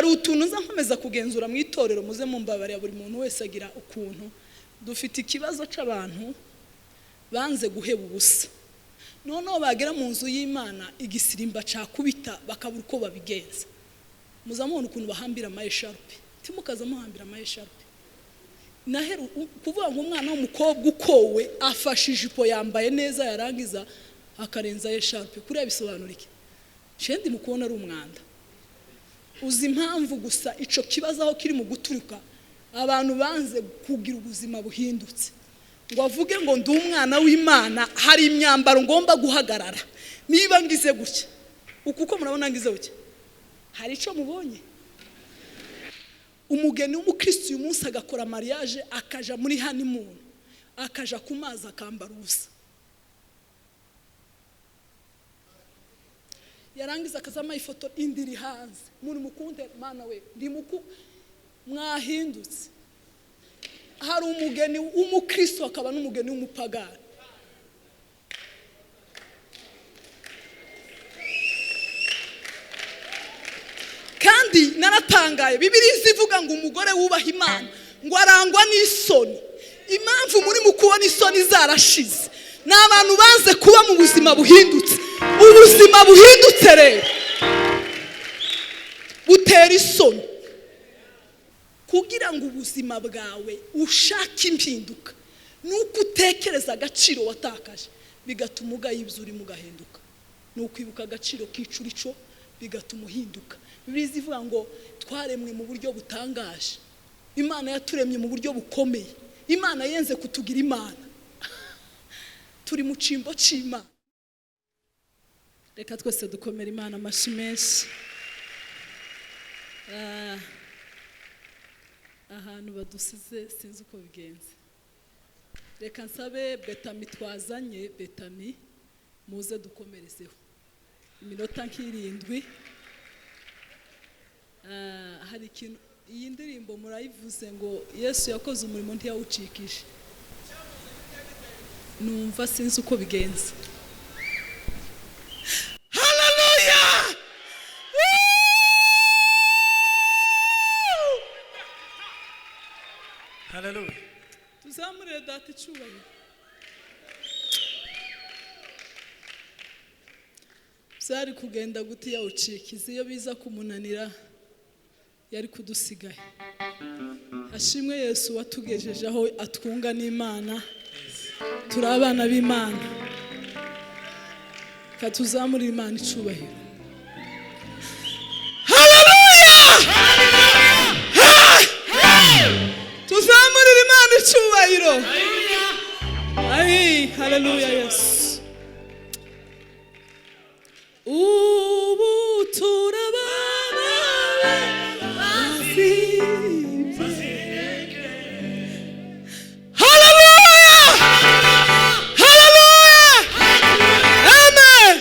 hari utuntu nza nkomeza kugenzura mu itorero, muze mumbabarira, buri muntu wese agira ukuntu. Dufite ikibazo c'abantu banze guheba ubusa, noneho bagera mu nzu y'Imana igisirimba cakubita bakabura uko babigenza. Muzamubona ukuntu bahambira amayesharupe, timukaza muhambira amayesharupe. Naheru kuvuga ngo umwana w'umukobwa ukowe afashe ijipo yambaye neza yarangiza akarenza yesharupe, kuriya bisobanura iki? Shendi mukubona ari umwanda. Uzi impamvu gusa ico kibazo aho kiri mu guturuka, abantu banze kugira ubuzima buhindutse. Ngo avuge ngo ndi umwana w'Imana, hari imyambaro ngomba guhagarara. Niba ngize gutya, ukuko murabona ngize gutya, hari ico mubonye? Umugeni w'umukristo uyu munsi agakora mariage, akaja muri honeymoon, akaja ku mazi akambara ubusa, yarangiza akazama ifoto indiri hanze. Muri mukunde mana we, ndi mwahindutse. Hari umugeni w'umukristo akaba n'umugeni w'umupagani. Kandi naratangaye, Bibiliya ivuga ngo umugore wubaha Imana ngo arangwa n'isoni. Impamvu muri mukubona isoni zarashize, n'abantu banze kuba mu buzima buhindutse. Ubuzima buhindutse rero butera isoni. Kugira ngo ubuzima bwawe ushake impinduka, nuko utekereza agaciro watakaje, bigatuma ugayibza uri mugahinduka. Nukwibuka agaciro k'icurico bigatuma uhinduka. Bibiliya ivuga ngo twaremwe mu buryo butangaje, Imana yaturemye mu buryo bukomeye. Imana yenze kutugira Imana, turi mu cimbo c'Imana. Reka twese dukomera Imana amashi menshi. Ahantu badusize sinzi uko bigenze. Reka nsabe Betami twazanye, Betami muze dukomerezeho iminota nk'irindwi. Hari ikintu, iyi ndirimbo murayivuze ngo Yesu yakoze umurimo ntiyawucikije. Numva sinzi uko bigenze. Hallelujah! Hallelujah. Tuzamure data icubahiro. Byari kugenda gute yawucikize? Iyo biza kumunanira yari kudusigaye. Ashimwe Yesu watugejeje aho atwunga n'Imana, turi abana b'Imana. Katuzamure Imana icubahiro. Hallelujah! Tuzamure Imana icubahiro. Ay, hallelujah, yes. Ubu turabana basi. Hallelujah! Hallelujah! Amen.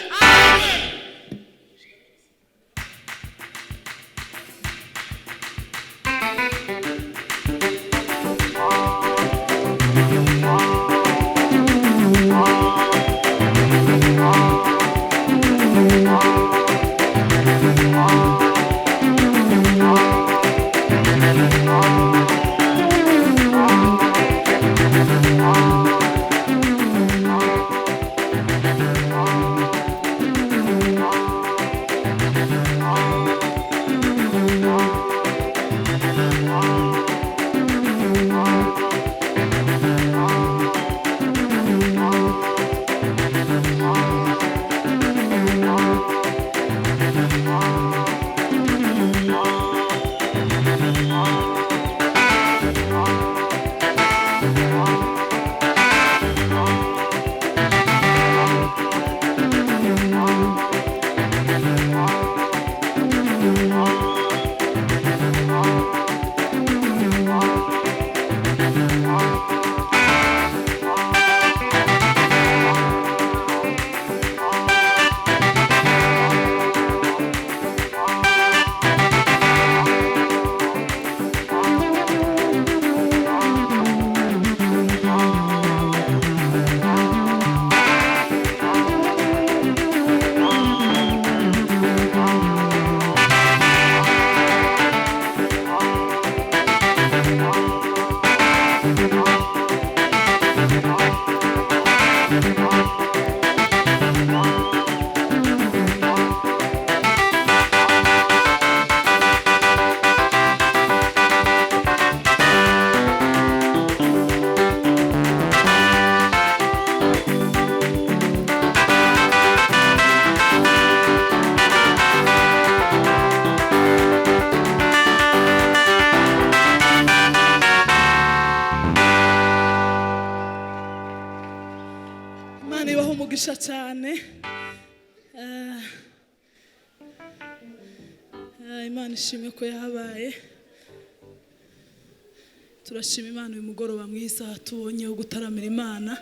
umugisha cyane. Imana ishimwe ko yabaye. Turashima Imana uyu mugoroba mwiza tubonye wo gutaramira Imana.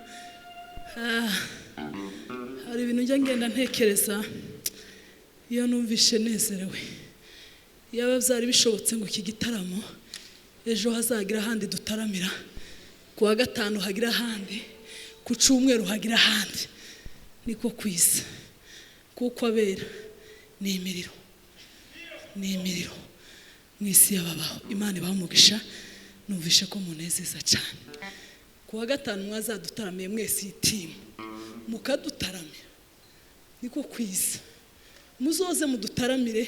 Hari ibintu njya ngenda ntekereza iyo numvishe nezerewe. Yaba byari bishobotse ngo iki gitaramo ejo hazagira ahandi dutaramira, ku wa gatanu hagira ahandi, ku cyumweru hagira ahandi, niko kwiza. Kuko abera ni imiriro, ni imiriro mu isi y'ababaho. Imana ibaha umugisha. Numvishe ko munezeza cyane. Ku wa gatanu mwazadutaramiye mwese itimu mukadutaramira, niko kwiza. Muzoze mudutaramire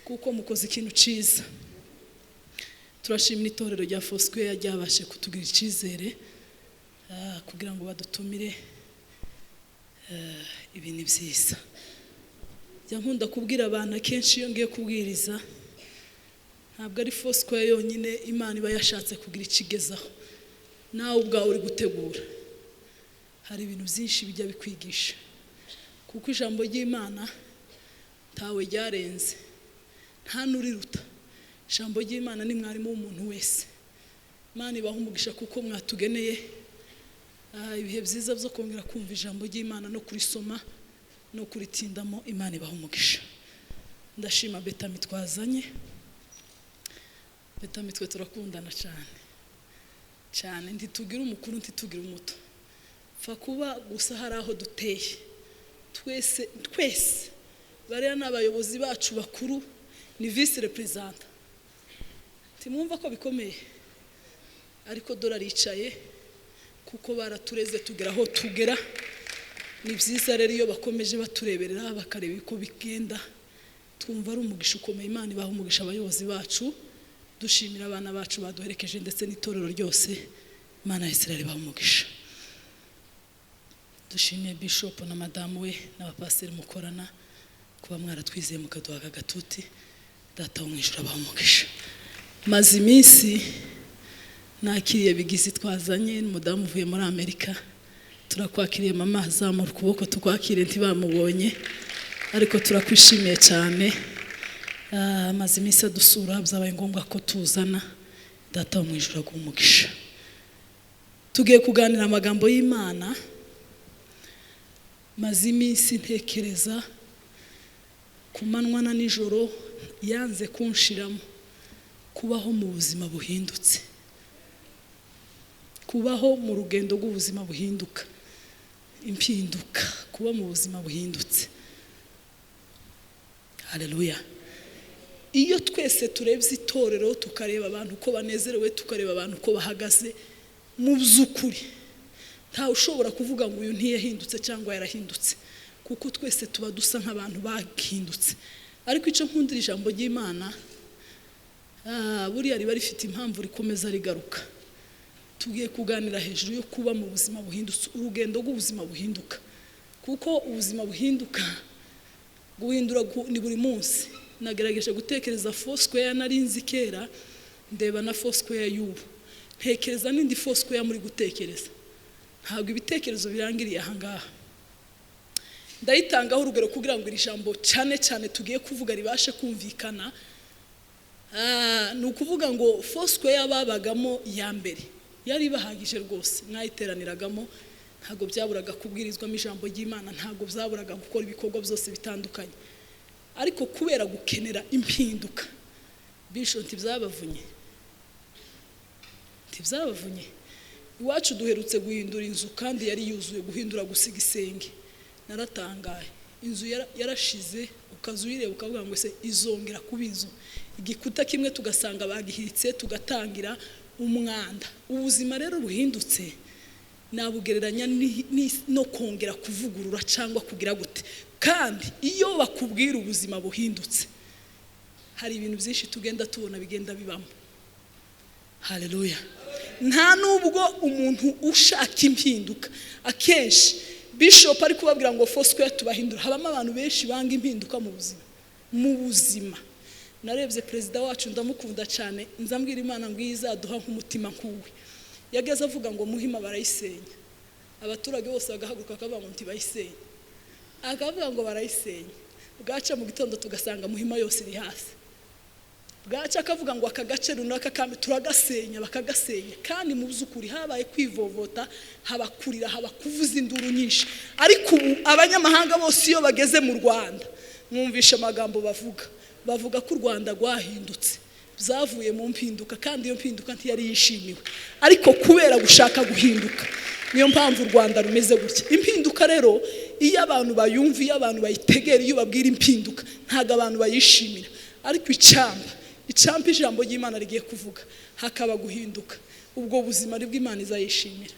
kuko mukoze ikintu cyiza. Turashimira itorero rya Espoir ryabashe kutugira icyizere kugira ngo badutumire. Ibintu byiza. Jya nkunda kubwira abantu kenshi iyo ngiye kubwiriza, ntabwo ari Espoir yonyine Imana iba yashatse kugira ikigezaho. Nawe ubwawe uri gutegura. Hari ibintu byinshi bijya bikwigisha, kuko ijambo ry'Imana ntawe ryarenze, nta nuriruta. Ijambo ry'Imana ni mwarimu w'umuntu wese. Imana ibaha umugisha kuko mwatugeneye ibihe byiza byo kongera kumva ijambo ry'Imana no kurisoma no kuritindamo. Imana ibaha umugisha. Ndashima Betami twazanye. Betami twe turakundana cyane cyane, ntitugira umukuru ntitugira umuto, pfa kuba gusa hari aho duteye. Twese bariya n'abayobozi bacu bakuru ni vice representa. Timwumva ko bikomeye, ariko dora ricaye kuko baratureze tugera aho tugera. Ni byiza rero iyo bakomeje batureberera bakareba uko bigenda, twumva ari umugisha ukomeye. Imana ibaha umugisha abayobozi bacu. Dushimira abana bacu baduherekeje ndetse n'itorero ryose. Imana y'Israel ibaha umugisha. Dushimiye Bishop na madamu we n'abapasiteri mukorana kuba mwaratwizeye mukaduha agatuti. Data wo mu ijuru abaha umugisha. Maze iminsi nakiriye bigizi twazanye n'umudamu uvuye muri Amerika. Turakwakiriye mama, zamura ukuboko tukwakire ntibamubonye, ariko turakwishimiye cyane. Maze iminsi adusura, byabaye ngombwa ko tuzana. Data wo mu ijuru aguha umugisha. Tugiye kuganira amagambo y'Imana. Maze iminsi ntekereza ku manywa na nijoro, yanze kunshiramo kubaho mu buzima buhindutse, kubaho mu rugendo rw'ubuzima buhinduka, impinduka, kuba mu buzima buhindutse. Haleluya. Iyo twese turebye itorero tukareba abantu uko banezerewe, tukareba abantu uko bahagaze, mu by'ukuri nta ushobora kuvuga ngo uyu ntiyahindutse cyangwa yarahindutse, kuko twese tuba dusa nk'abantu bahindutse. Ariko icyo nkundira ijambo ry'Imana, buriya riba rifite impamvu rikomeza rigaruka. Tugiye kuganira hejuru yo kuba mu buzima buhindutse, urugendo rw'ubuzima buhinduka, kuko ubuzima buhinduka guhindura ni buri munsi. Nagerageje gutekereza Espoir nari nzi kera, ndeba na Espoir y'ubu, ntekereza n'indi Espoir muri gutekereza. Ntabwo ibitekerezo birangiriye aha ngaha. Ndayitangaho urugero kugira ngo iri jambo cyane cyane tugiye kuvuga ribashe kumvikana. Ni ukuvuga ngo Espoir babagamo ya mbere yari bahagije rwose, mwayiteraniragamo, ntabwo byaburaga kubwirizwamo ijambo ry'Imana, ntabwo byaburaga gukora ibikorwa byose bitandukanye. Ariko kubera gukenera impinduka, Bishop ntibyabavunye. Iwacu duherutse guhindura inzu kandi yari yuzuye, guhindura gusiga isenge. Naratangaye. Inzu yarashize, ukazuyireba ukavuga ngo se izongera kuba inzu. Igikuta kimwe tugasanga bagihiritse, tugatangira umwanda. Ubuzima rero buhindutse nabugereranya no kongera kuvugurura cyangwa kugira gute. Kandi iyo bakubwira ubuzima buhindutse, hari ibintu byinshi tugenda tubona bigenda bibamo. Haleluya. Nta nubwo umuntu ushaka impinduka, akenshi Bishop ari kubabwira ngo Espoir tubahindura, habamo abantu benshi banga impinduka mu buzima. Narebye perezida wacu ndamukunda cyane, nzambwira Imana ngo izaduha nk'umutima nkuwe. Yageze avuga ngo Muhima barayisenya, abaturage bose bagahaguruka akavuga ngo ntibayisenye, akavuga ngo barayisenye. Bwaca mu gitondo tugasanga Muhima yose iri hasi. Bwaca akavuga ngo aka gace runaka kandi turagasenya, bakagasenya. Kandi mu by'ukuri habaye kwivovota, habakurira, habakuvuza induru nyinshi. Ariko ubu abanyamahanga bose iyo bageze mu Rwanda mwumvisha amagambo bavuga ko u Rwanda rwahindutse, byavuye mu mpinduka, kandi iyo mpinduka ntiyari yishimiwe. Ariko kubera gushaka guhinduka niyo mpamvu u Rwanda rumeze gutya. Impinduka rero iyo abantu bayumva, iyo abantu bayitegera, iyo babwira impinduka ntago abantu bayishimira. Ariko icampa ijambo ry'Imana rigiye kuvuga hakaba guhinduka, ubwo buzima nibwo Imana izayishimira.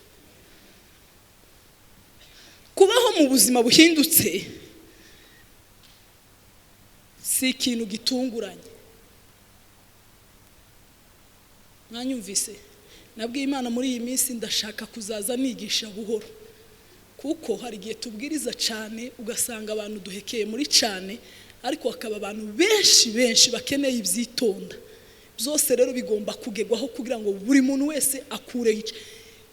Kubaho mu buzima buhindutse si ikintu gitunguranye. Mwanyumvise? Nabwiye Imana muri iyi minsi ndashaka kuzaza nigisha buhoro, kuko hari igihe tubwiriza cyane ugasanga abantu duhekeye muri cyane, ariko hakaba abantu benshi bakeneye ibyitonda. Byose rero bigomba kugegwaho kugira ngo buri muntu wese akure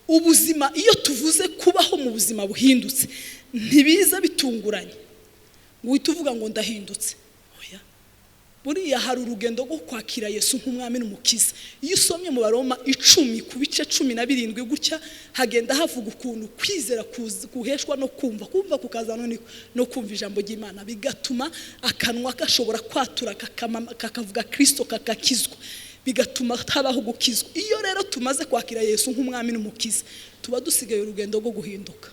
ubuzima. Iyo tuvuze kubaho mu buzima buhindutse ntibiza bitunguranye ngo uhite uvuga ngo ndahindutse. Oya, buriya hari urugendo rwo kwakira Yesu nk'umwami n'umukiza. Iyo usomye mu Baroma 10 ku bice 17 gutya hagenda havuga ukuntu kwizera kuheshwa no kumva kukazana no kumva ijambo ry'Imana, bigatuma akanwa gashobora kwatura kakavuga Kristo kakakizwa, bigatuma habaho gukizwa. Iyo rero tumaze kwakira Yesu nk'umwami n'umukiza tuba dusigaye urugendo rwo guhinduka.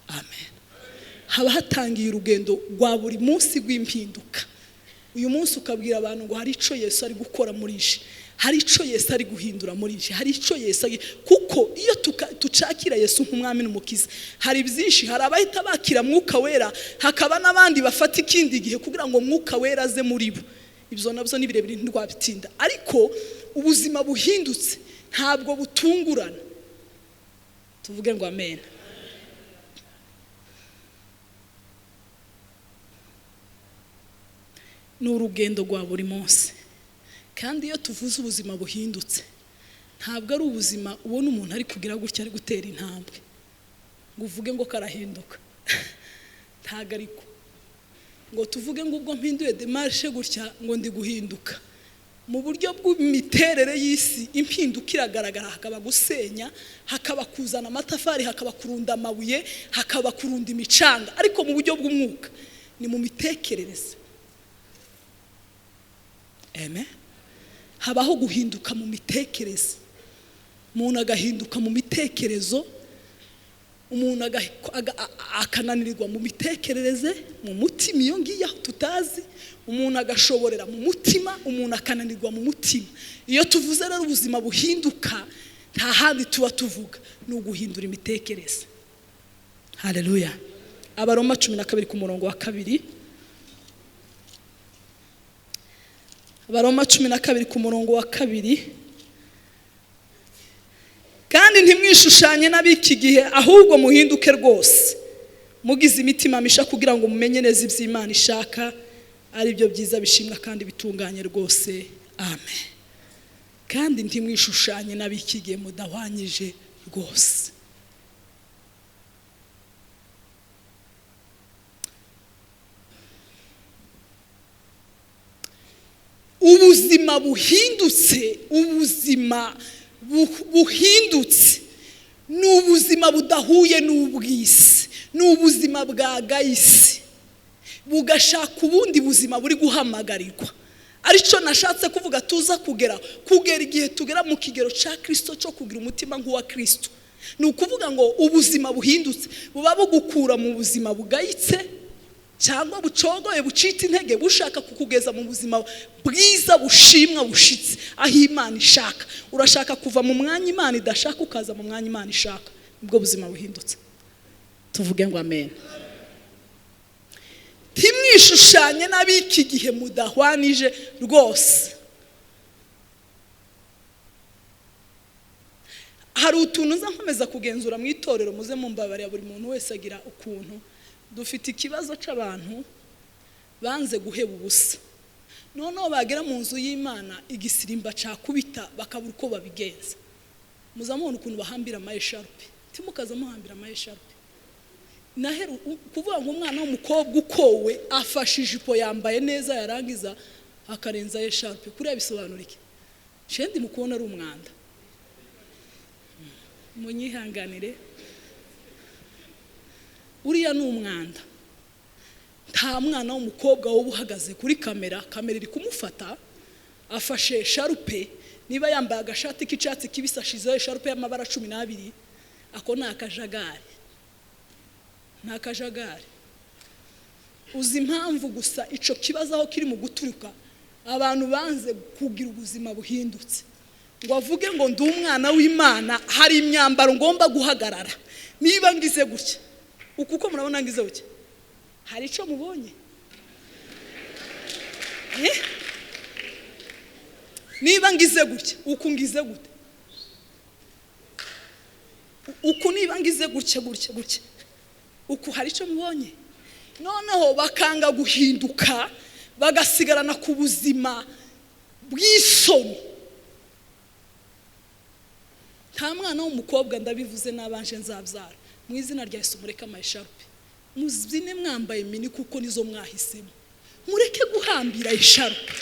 Amen. Haba hatangiye urugendo rwa buri munsi rw'impinduka. Uyu munsi ukabwira abantu ngo hari ico Yesu ari gukora muri je, hari ico Yesu ari guhindura muri je, hari ico Yesu kuko iyo tucakira Yesu nk'umwami n'umukiza hari byinshi. Hari abahita bakira mwuka wera, hakaba n'abandi bafata ikindi gihe kugira ngo mwuka wera aze muri bo. Ibyo nabyo ni birebire ntitwabitinda. Ariko ubuzima buhindutse ntabwo butungurana. Tuvuge ngo amen. Ni urugendo rwa buri munsi. Kandi iyo tuvuze ubuzima buhindutse ntabwo ari ubuzima ubona umuntu ari kugira gutya ari gutera intambwe ngo uvuge ngo karahinduka. Ntago ariko ngo tuvuge ngo ubwo mpinduye demarche gutya ngo ndi guhinduka. Mu buryo bw'imiterere y'isi impinduka iragaragara, hakaba gusenya, hakaba kuzana amatafari, hakaba kurunda amabuye, hakaba kurunda imicanga. Ariko mu buryo bw'umwuka ni mu mitekerereze. Amen. Habaho guhinduka mu mitekerereze. Umuntu agahinduka mu mitekerezo, umuntu akananirirwa mu mitekerereze, mu mutima iyo ngiye tutazi. Umuntu agashoborera mu mutima, umuntu akananirwa mu mutima. Iyo tuvuze rero ubuzima buhinduka nta handi tuba tuvuga ni uguhindura imitekerereze. Haleluya. Abaroma 12 ku murongo wa 2. Abaroma 12 ku murongo wa 2. Kandi ntimwishushanye n'abiki gihe, ahubwo muhinduke rwose, mugize imitima misha kugira ngo mumenye neza iby'Imana ishaka, ari byo byiza bishimwa kandi bitunganye rwose. Amen. Kandi ntimwishushanye n'abiki gihe mudahwanyije rwose. Ubuzima buhindutse, ubuzima buhindutse ni ubuzima budahuye n'ubwisi, ni ubuzima bwa gayisi bugashaka ubundi buzima buri guhamagarirwa. Arico nashatse kuvuga tuza kugera igihe tugera mu kigero ca Kristo cyo kugira umutima nk'uwa Kristo. Ni ukuvuga ngo ubuzima buhindutse buba bugukura mu buzima bugayitse cyangwa bucogoye bucita intege, bushaka kukugeza mu buzima bwiza bushimwa bushitse aho Imana ishaka. Urashaka kuva mu mwanya Imana idashaka ukaza mu mwanya Imana ishaka, ubwo buzima buhindutse. Tuvuge ngo amen. Timwishushanye n'abiki gihe mudahwanije rwose. Hari utuntu nza nkomeza kugenzura mu itorero, muze mumbabarira buri muntu wese agira ukuntu. Dufite ikibazo c'abantu banze guheba ubusa. Noneho bagera mu nzu y'Imana igisirimba cakubita bakabura uko babigenza. Muzamubona ukuntu bahambira amayesharupe. timukaza muhambira amayesharupe naheru kuvuga ngo umwana w'umukobwa ukowe afashe ijipo yambaye neza yarangiza akarenza yesharupe kuri abisobanura iki shendi mukubona ari umwanda munyihanganire uriya ni umwanda nta mwana w'umukobwa wo buhagaze kuri kamera iri kumufata afashe sharupe niba yambaye agashati k'icyatsi kibisi ashizeho sharupe y'amabara 12 ako ni akajagari uzi impamvu gusa ico kibazo aho kiri mu guturuka abantu banze kugira ubuzima buhindutse ngo avuge ngo ndi umwana w'Imana hari imyambaro ngomba guhagarara niba ngize gutya ukuko murabona ngize gutya hari ico mubonye niba ngize gutya uku ngize gute uku niba ngize gutya uku hari ico mubonye noneho bakanga guhinduka bagasigarana ku buzima bw'isoni nta mwana w'umukobwa ndabivuze nabanje nzabyara mu izina rya Yesu mureke amayesharupe muzine mwambaye mini kuko nizo mwahisemo mureke guhambira isharupe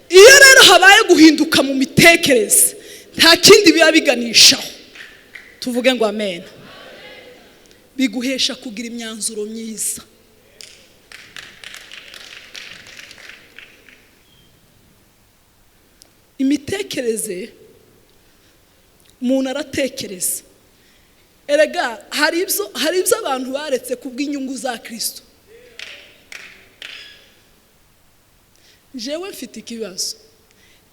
iyo rero habaye guhinduka mu mitekerereze nta kindi biba biganishaho tuvuge ngo amen biguhesha kugira imyanzuro myiza imitekerereze umuntu aratekereza erega hari ibyo abantu baretse kubw'inyungu za Kristo jewe mfite ikibazo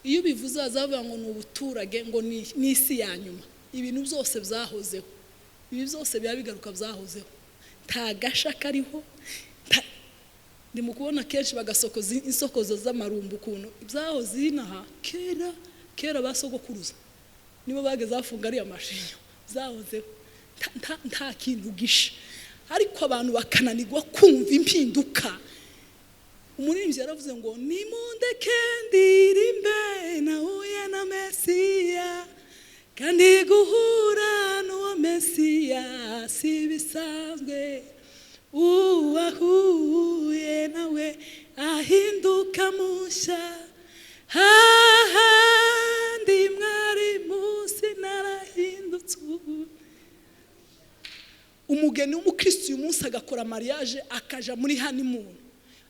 iyo bivuze azavuga ngo n'ubuturage ngo ni isi ya nyuma ibintu byose byahozeho ibi byose biba bigaruka byahozeho nta gasha kariho ndi mu kubona kenshi bagasokoza insokozo z'amarumbu kuntu byahoze inaha kera basogokuruza nibo bageze afunga ari amashinyo byahozeho nta kintu gisha ariko abantu bakananirwa kumva impinduka umuririmbyi yaravuze ngo nimundeke ndirimbe nahuye na Mesiya kandi guhura n'uwo Mesiya si bisanzwe uwahuye nawe ahinduka mushya hahandi mwari munsi narahindutse umugeni w'umukristo uyu munsi agakora mariage akaja muri honeymoon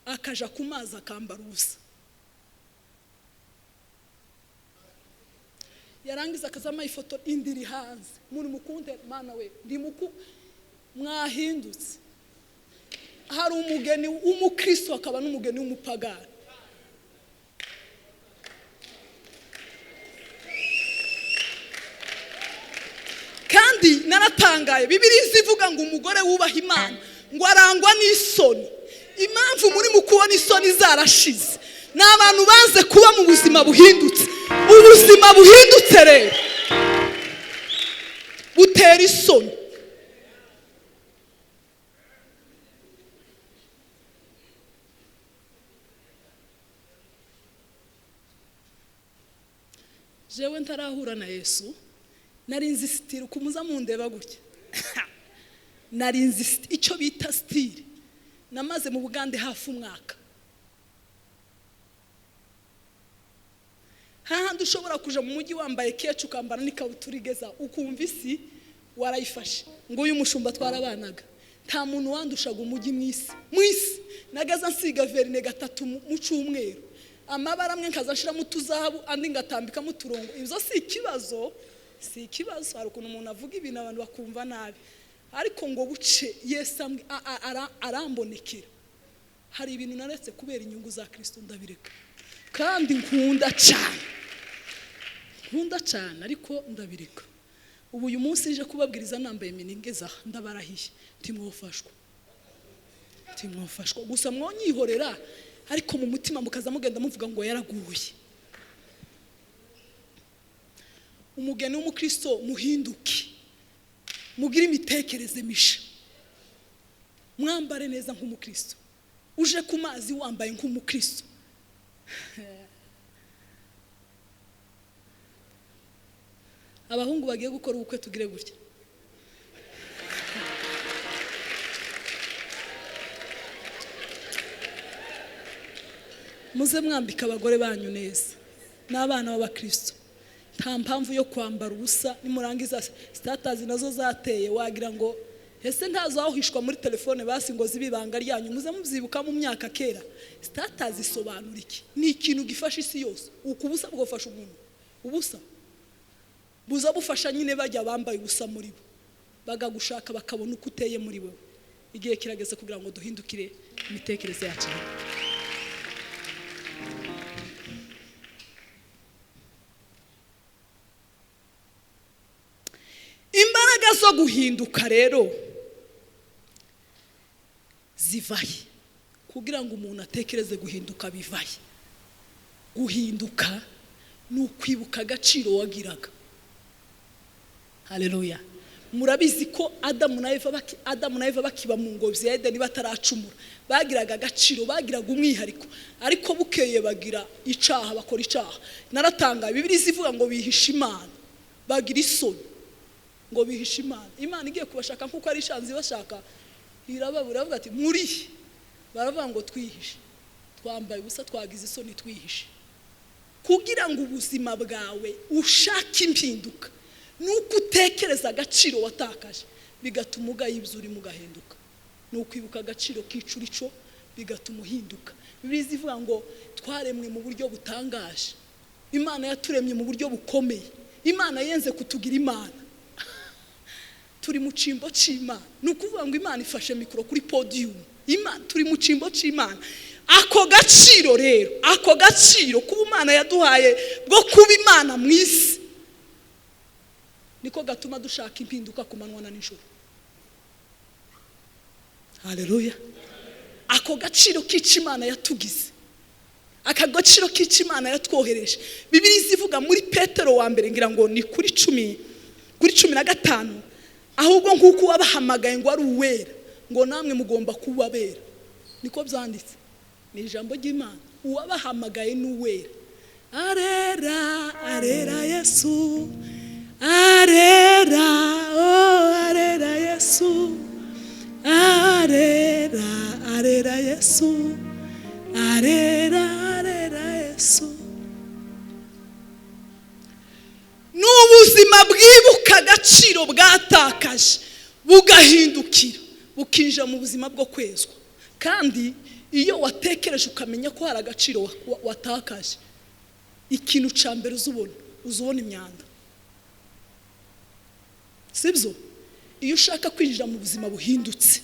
akaja ku mazi akambara ubusa yarangiza akazama ifoto indiri hanze muri mukunde mana we ndi mwahindutse hari umugeni w'umukristo akaba n'umugeni w'umupagani kandi naratangaye Bibiliya ivuga ngo umugore wubaha Imana ngo arangwa n'isoni impamvu muri mukubona isoni zarashize n'abantu baze kuba mu buzima buhindutse ubuzima buhindutse rero butera isoni jewe ntarahura na Yesu narinzi style kumuza mundeba gutya narinzi icyo bita style namaze mu Bugande hafi umwaka hahandi ushobora kuja mu mujyi wambaye kecu ukambara n'ikabutura igeza ukumva isi warayifashe ngo uyu mushumba twarabanaga nta muntu wandushaga umujyi mwisi nagaza nsiga verine 3 mu cyumweru amabara amwe nkazashira mu tuzahabu andi ngatambika mu turongo ibyo si ikibazo hari ukuntu umuntu avuga ibintu abantu bakumva nabi ariko ngo buce Yesu arambonekera hari ibintu naretse kubera inyungu za Kristo ndabireka kandi nkunda cyane ariko ndabireka ubu uyu munsi nje kubabwiriza nambaye miningeza ndabarahiye timwofashwa gusa mwonyihorera ariko mu mutima mukaza mugenda muvuga ngo yaraguye umugeni w'umukristo muhinduke mugira imitekerereze misha mwambare neza nk'umukristo, uje ku mazi wambaye nk'umukristo. Abahungu bagiye gukora ubukwe tugire gutya. Muze mwambika abagore banyu neza n'abana b'abakristo. Nta mpamvu yo kwambara ubusa. Nimurangiza status nazo zateye wagira ngo ese ntazahishwa muri telefone basi ngo zibibanga ryanyu. Muze mubyibuka mu myaka kera. Status isobanura iki? Ni ikintu gifasha isi yose. Ukubusa bwofasha umuntu. Ubusa buza bufasha nyine bajya bambaye ubusa muri bo, bagagushaka bakabona uko uteye muri bo. Igihe kirageze kugira ngo duhindukire imitekerereze yacu. Imbaraga zo guhinduka rero zivahe kugira ngo umuntu atekereze guhinduka bivahe. Guhinduka ni ukwibuka agaciro wagiraga. Haleluya. Murabizi ko Adamu na Eva bakiba mu ngobyi ya Edeni bataracumura bagiraga agaciro, bagiraga umwihariko, ariko bukeye bagira icaha, bakora icaha. Naratanga Bibiri zivuga ngo bihisha Imana, bagira isoni ngo bihisha Imana. Imana igiye kubashaka nkuko ari shanzi bashaka, irababura bavuga ati muri, baravuga ngo twihishe, twambaye ubusa, twagize isoni, twihishe. Kugira ngo ubuzima bwawe ushaka impinduka nuko utekereza agaciro watakaje, bigatuma ugayibza uri mugahinduka. Nukwibuka agaciro k'icurico bigatuma uhinduka. Bibiri zivuga ngo twaremwe mu buryo butangaje, Imana yaturemye mu buryo bukomeye. Imana yenze kutugira Imana. Turi mu cimbo c'Imana. Nukuvuga ngo Imana ifashe mikoro kuri podium. Imana turi mu cimbo c'Imana. Ako gaciro rero, ako gaciro kuba Imana yaduhaye bwo kuba Imana mu isi, niko gatuma dushaka impinduka ku manywa na nijoro. Haleluya. Ako gaciro k'Imana yatugize, aka gaciro k'Imana yatwohereje. Bibiri zivuga muri Petero wa mbere ngira ngo ni kuri 15, ahubwo nkuko wabahamagaye ngo ari uwera, ngo namwe mugomba kuba abera. Niko byanditse, ni ijambo ry'Imana. Uwabahamagaye ni uwera. Arera, arera Yesu, arera, oh arera Yesu, arera, arera Yesu, arera, arera Yesu. N'ubuzima bwibuka agaciro bwatakaje bugahindukira bukinjira mu buzima bwo kwezwa. Kandi iyo watekereje ukamenya ko hari agaciro watakaje, ikintu ca mbere uzubona imyanda. Sibyo? Iyo ushaka kwinjira mu buzima buhindutse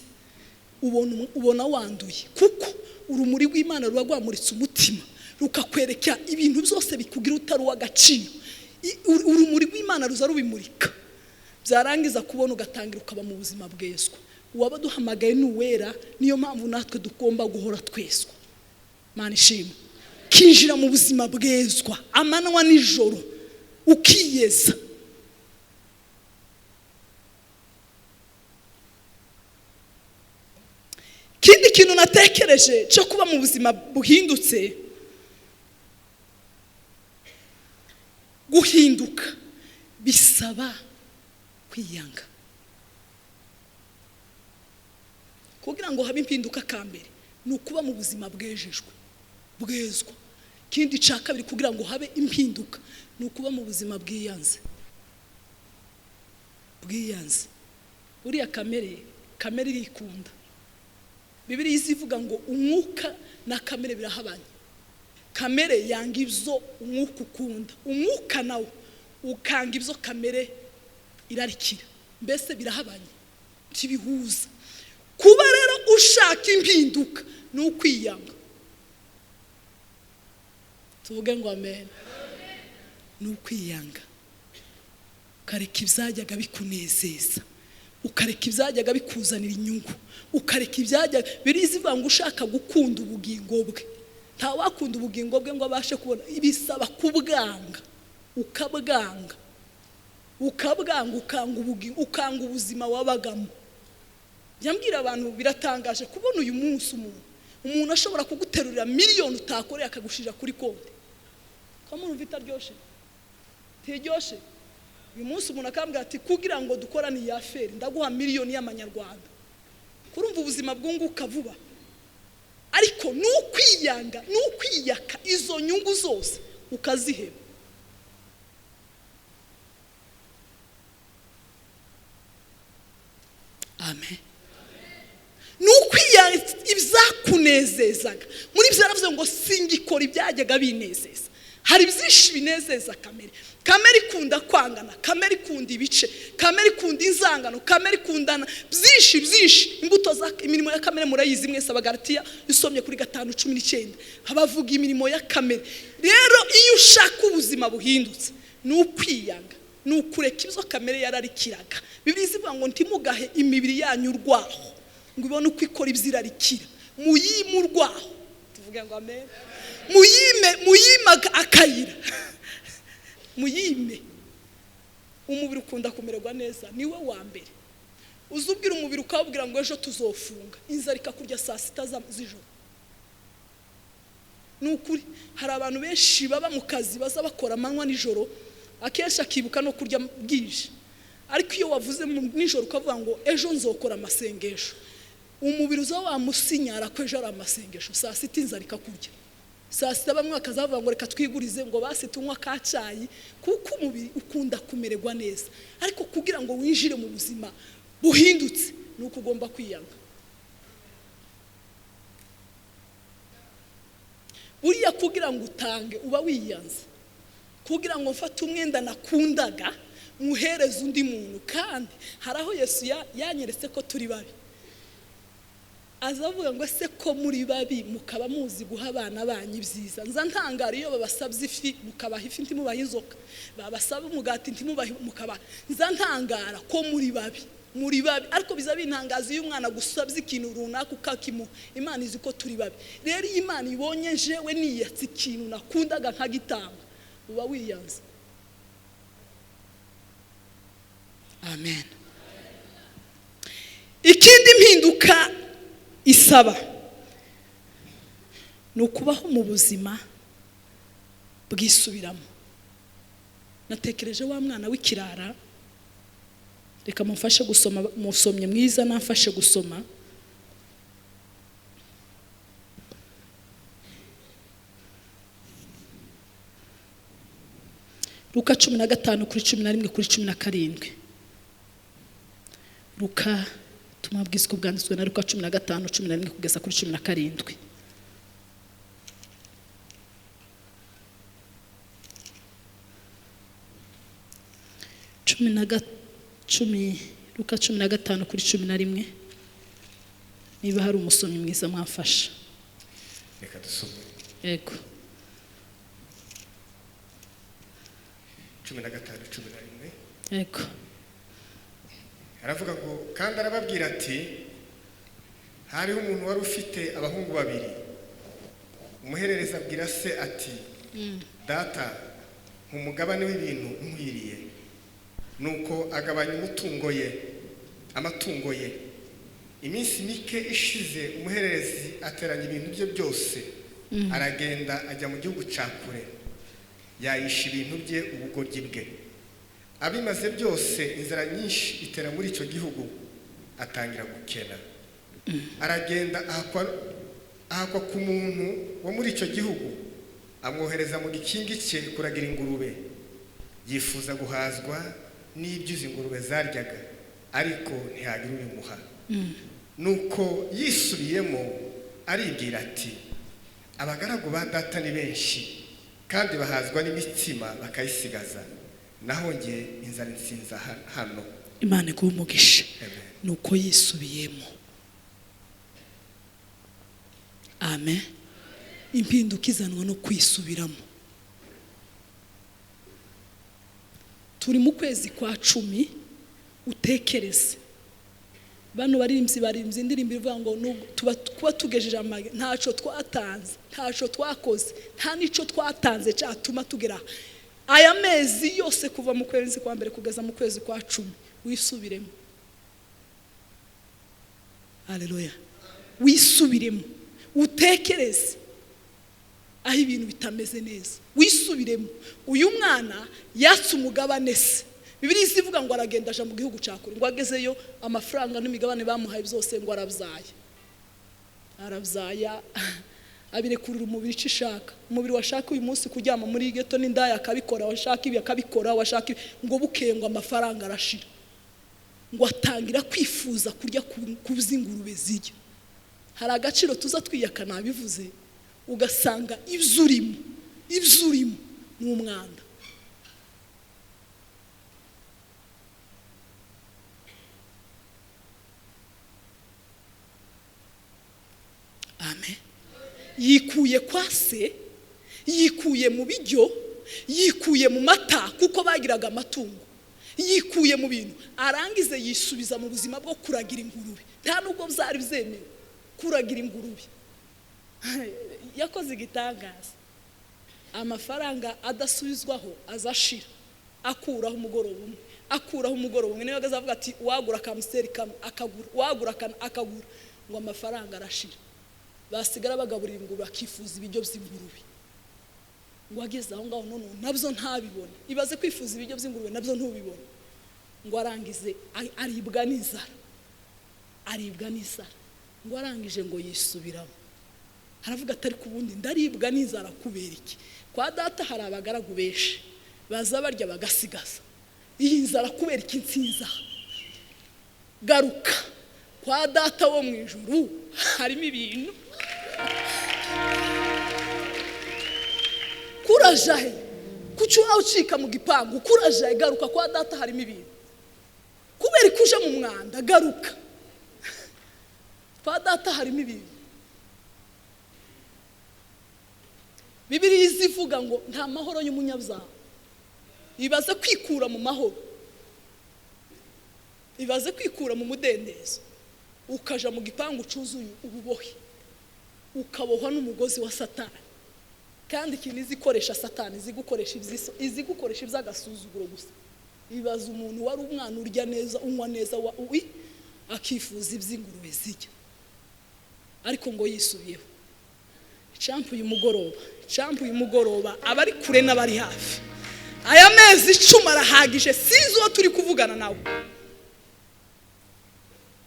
ubona wanduye, kuko urumuri rw'Imana ruba rwamuritse umutima rukakwereka ibintu byose bikugira utari uw'agaciro. Urumuri rw'Imana ruza rubimurika, byarangiza kubona ugatangira ukaba mu buzima bwezwa. Uwaba duhamagaye n'uwera, niyo mpamvu natwe dugomba guhora twezwa. Mana ishimwe. Kinjira mu buzima bwezwa amanywa nijoro ukiyeza. Kindi kintu natekereje cyo kuba mu buzima buhindutse, guhinduka bisaba kwiyanga. Kugira ngo habe impinduka kambere ni ukuba mu buzima bwejejwe, bwezwa. Kindi ca kabiri kugira ngo habe impinduka ni ukuba mu buzima bwiyanze. Bwiyanze. Uriya kamere irikunda. Bibiri izivuga ngo umwuka na kamere birahabanye. Kamere yanga ibyo umwuka ukunda, umwuka nawo ukanga ibyo kamere irarikira. Mbese birahabanye, kibihuza. Kuba rero ushaka impinduka ni ukwiyanga. Tuvuge ngo amen. Ni ukwiyanga. Ukareka ibyajyaga bikunezeza, ukareka ibyajyaga bikuzanira inyungu, ukareka ibyajyaga birizivuga ngo ushaka gukunda ubugingo bwe. Nta wakunda ubugingo bwe ngo abashe kubona. Ibisaba kubwanga, ukabwanga, ukanga ubuzima wabagamo. Yambwira abantu biratangaje kubona uyu munsi umuntu ashobora kuguterurira miliyoni utakoreye akagushira kuri konti. Kamuru mvita ryoshe. Teryoshe. Uyu munsi umuntu akambwira ati kugira ngo dukorane ya feri ndaguha miliyoni y'amanyarwanda. Kurumva ubuzima bwunguka vuba. Ariko nukwiyanga nukwiyaka izo nyungu zose ukaziheba. Amen. Nukwiyanga ibyakunezezaga muri byo yaravuze ngo singikora ibyajyaga binezeza. Hari byinshi binezeza kamere ikunda kwangana, kamere ikunda ibice, kamere ikunda inzangano, kamere ikundana byinshi imbuto za imirimo ya kamere murayizi mwese abagalatiya usomye kuri 5:19 habavuga imirimo ya kamere. Rero iyo ushaka ubuzima buhindutse nukwiyanga nukureka ibyo kamere yararikiraga. Bibiliya ivuga ngo ntimugahe imibiri yanyu urwaho ngo ibone uko ikora ibyirarikira, muyimurwaho. Tuvuge ngo amen. Muyime akayira. Muyime. Umubiri ukunda kumererwa neza niwe wa mbere. Uzubwira umubiri ukabwira ngo ejo tuzofunga, inzara ikakurya saa 6 z'ijoro. Nukuri hari abantu benshi baba mu kazi baza bakora amanywa nijoro, akesha akibuka no kurya bwije. Ariko iyo wavuze nijoro ukavuga ngo ejo nzokora amasengesho, umubiri uza wamusinyara ko ejo ari amasengesho, saa 6 inzara ikakurya. Saa 6 bamwe bakazavuga ngo reka twigurize ngo basi tunywa kacayi, kuko umubiri ukunda kumererwa neza. Ariko kugira ngo winjire mu buzima buhindutse nuko ugomba kwiyanga. Buriya kugira ngo utange uba wiyanze. Kugira ngo mfate umwenda nakundaga muhereze undi muntu, kandi haraho Yesu yanyeretse ko turi babi. Azavuga ngo se ko muri babi mukaba muzi guha abana banyu ibyiza. Nza ntangara iyo babasabye ifi mukabaha ifi ntimubaha inzoka, babasaba umugati ntimubaha mukaba. Nza ntangara ko muri babi. Ariko biza bintangaza iyo umwana gusabye ikintu runaka ukakimu. Imana izi ko turi babi. Rero Imana ibonye jewe niyatse ikintu nakundaga nkagitanga, uba wiyanze. Amen. Ikindi mpinduka isaba nukubaho mu buzima bwisubiramo. Natekereje wa mwana w'ikirara, reka mumfashe gusoma, musomye mwiza namfashe gusoma. Luka 15:11-17. Luka tumabwiswe bwanditswe na Luka 15:11-17. Luka 15:11. Niba hari umusomyi mwiza mwafasha. Reka dusome. Yego. 15:11. Yego. Aravuga ngo kandi arababwira ati hariho umuntu wari ufite abahungu babiri. Umuherereza abwira se ati data umugabane w'ibintu nkwiriye. Nuko agabanya amatungo ye. Iminsi mike ishize umuhererezi ateranya ibintu bye byose, aragenda ajya mu gihugu cya kure, yayisha ibintu bye ubugoryi bwe. Abimaze byose inzara nyinshi itera muri icyo gihugu, atangira gukena. Aragenda ahakwa ku muntu wo muri icyo gihugu, amwohereza mu gikingi cye kuragira ingurube. Yifuza guhazwa n'ibyo izi ngurube zaryaga, ariko ntihagira ubimuha. Nuko yisubiyemo aribwira ati abagaragu ba data ni benshi, kandi bahazwa n'imitsima bakayisigaza, naho nge inzara insinza hano. Imana iguhe umugisha. Nuko yisubiyemo. Amen. Impinduka izanwa no kwisubiramo. Turi mu kwezi kwa 10, utekereze. Bano baririmvye indirimbo ivuga ngo tuba tugejeje amage, ntaco twatanze, ntaco twakoze, nta nico twatanze cyatuma tugera aya mezi yose kuva mu kwezi kwa mbere kugeza mu kwezi kwa 10. Wisubiremo. haleluya. Wisubiremo, utekereze aho ibintu bitameze neza, wisubiremo. Uyu mwana yatse umugabane se, Bibiri ivuga ngo aragenda aja mu gihugu cya kure, ngo agezeyo amafaranga n'imigabane bamuhaye byose ngo arabzaya abirekurira umubiri cishaka. Umubiri washaka uyu munsi kuryama muri geto n'indaya akabikora, washaka ibi akabikora, washaka ngo bukengo amafaranga arashira, ngo atangira kwifuza kurya kubzingurube zijya. Hari agaciro tuza twiyaka nabivuze, ugasanga ibyurimo n'umwanda. Amen. Yikuye kwa se, yikuye mu bijyo, yikuye mu mata kuko bagiraga amatungo, yikuye mu bintu, arangize yisubiza mu buzima bwo kuragira ingurube. Nta nubwo byari byemewe kuragira ingurube. Yakoze igitangaza, amafaranga adasubizwaho azashira, akuraho umugoroba umwe niyo agazavuga ati wagura kamuseri kamwe akagura, wagura akagura, ngo amafaranga arashira. Basigara bagaburira ingurube, akifuza ibiryo by'ingurube. Ngo ageze aho ngaho none nabyo ntabibone. Ibaze kwifuza ibiryo by'ingurube nabyo ntubibone. Ngo arangize aribwa n'inzara, ngo arangije ngo yisubiramo. Haravuga atari kubundi ndaribwa n'inzara kubera iki? Kwa data hari abagaragu benshi baza barya bagasigaza. Iyi nzara kubera iki nsinza? Garuka kwa data wo mu ijuru, harimo ibintu. Kurajahe kucura ucika mu gipangu, kurajahe garuka kwa data, harimo ibintu. Kubera kuje mu mwanda, garuka kwa data, harimo ibintu. Bibiri izivuga ngo nta mahoro y'umunyabyaha. Ibaze kwikura mu mahoro, ibaze kwikura mu mudendezo, ukaja mu gipangu cuzuye ububohe, ukabohwa n'umugozi wa Satani. Kandi ikintu izikoresha Satani, izigukoresha iby'agasuzuguro gusa. Ibaze umuntu wari umwana urya neza, unywa neza, akifuza iby'ingurube zijya, ariko ngo yisubiyeho. Champu y'umugoroba, abari kure n'abari hafi, aya mezi 10 arahagije, sinzi uwo turi kuvugana nawe.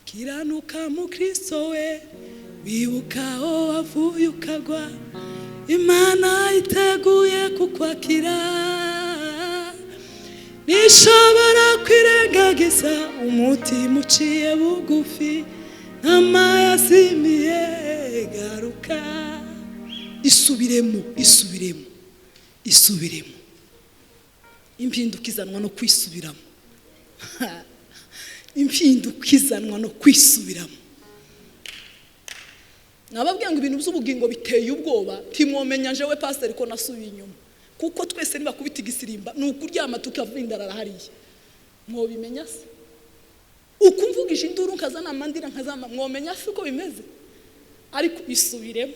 Kiranuka mu Kristo we, wibuka aho wavuye ukagwa, Imana iteguye kukwakira. Nishobora kwirengagiza umutima uciye bugufi, n'amayazimiye. Garuka, isubiremo. Impinduka izanwa no kwisubiramo. Impinduka izanwa no kwisubiramo. Nababwiye ngo ibintu by'ubugingo biteye ubwoba, timwomenya jewe pastor ko nasubiye inyuma, kuko twese niba kubita igisirimba nukuryama tukavindarara hariye. Mwobimenya se? Ukumvugisha induru nkazana amandira nkazama, mwomenya se uko bimeze? Ariko isubiremo.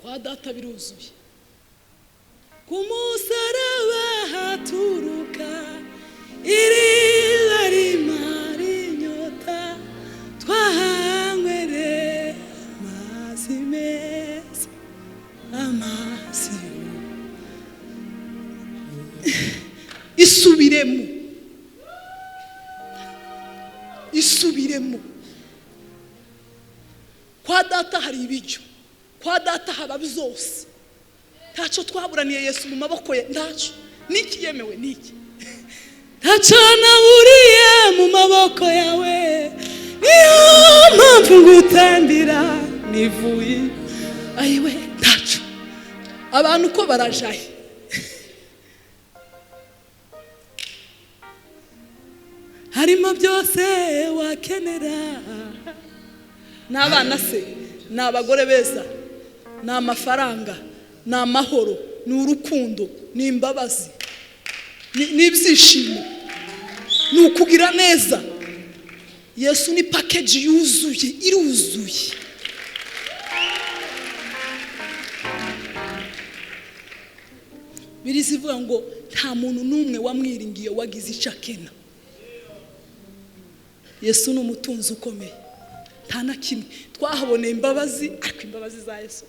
Kwa data biruzuye, ku musaraba haturuka iriba rimara inyota, twahanywere amazi meza, amazi. Isubiremo. Kwa data hari ibijyo, kwa data haba byose. Ntacyo twaburaniye Yesu mu maboko ye, ntacyo. Niki yemewe niki? Ntacyo naburiye mu maboko yawe, niyo mpamvu ngutambira nivuye. Ayiwe ntacyo. Abantu ko barajaye, harimo byose wakenera. N'abana se, n'abagore beza, n'amafaranga, n'amahoro, n'urukundo, n'imbabazi, n'ibyishimo, n'ukugira neza. Yesu ni package yuzuye, iruzuye. Birizivuga ngo nta muntu numwe wamwiringiye wagize icakena. Yesu ni umutunzi ukomeye, nta na kimwe. Twahaboneye imbabazi, ariko imbabazi za Yesu.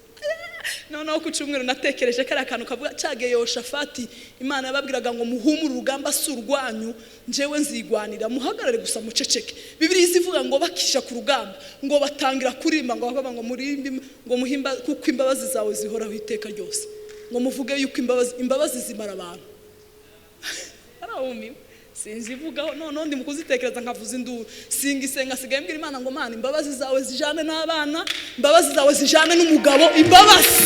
Noneho ku cyumweru natekereje kari akantu kavuga cyageye Yoshafati, Imana yababwiraga ngo muhumure urugamba surwanyu, njewe nzigwanira, muhagarare gusa muceceke. Bibiliya ivuga ngo bakisha ku rugamba, ngo batangira kurimba, ngo bakavuga ngo murimbe, ngo muhimba kuko imbabazi zawe zihoraho iteka ryose. Ngo muvuge yuko imbabazi zimara abantu. Araumiwe sinzivugaho none ndi mukuzitekereza nkavuza induru. Singisenga sigaye mbwira Imana ngo Mana imbabazi zawe zijane n'abana, imbabazi zawe zijane n'umugabo, imbabazi.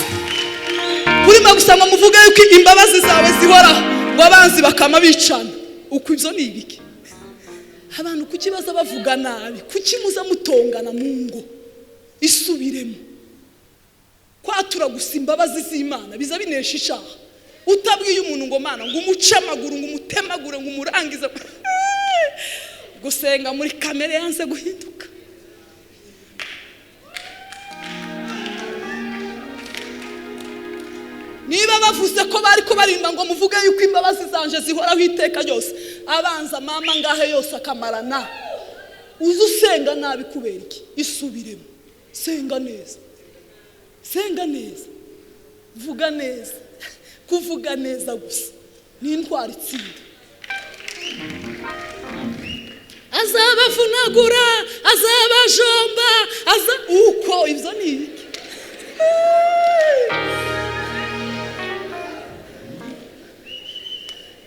Kurima gusanga muvuge yuko imbabazi zawe zihoraho, ngo abanzi bakama bicana. Uko ibyo ni ibiki? Abantu kukibaza bavuga nabi, kuki muza mutongana mu ngo? Isubiremo. Kwatura gusa imbabazi z'Imana biza binesha icyaha. Utabwiye umuntu ngo Mana ngo umuce amaguru, ngo umutemagure, ngo umurangize. Gusenga muri kamere yanze guhinduka. Niba bavuze ko bari ko barimba ngo muvuge yuko imbabazi zanje zihoraho iteka ryose, abanza mama ngahe yose akamarana. Uzu usenga nabi kubera iki? Isubiremo. Senga neza. Senga neza. Vuga neza. Kuvuga neza gusa ni intwari itsinda. Azabavunagura, azabajomba, uko ibyo ni iki?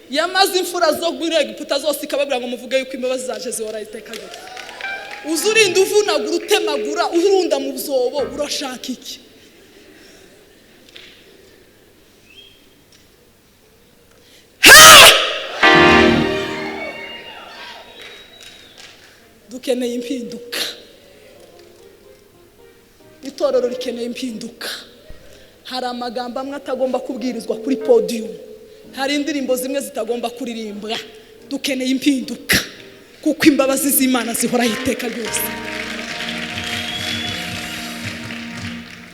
Yamaze imfura zo Egiputa zose ikababwira ngo muvuge yuko imbabazi zaje zihora iteka ryose. Uzurinda uvunagura, utemagura, urunda mu byobo, urashaka iki? Dukeneye impinduka. Itorero rikeneye impinduka. Hari amagambo amwe atagomba kubwirizwa kuri podium, hari indirimbo zimwe zitagomba kuririmbwa. Dukeneye impinduka kuko imbabazi z'Imana zihora iteka ryose.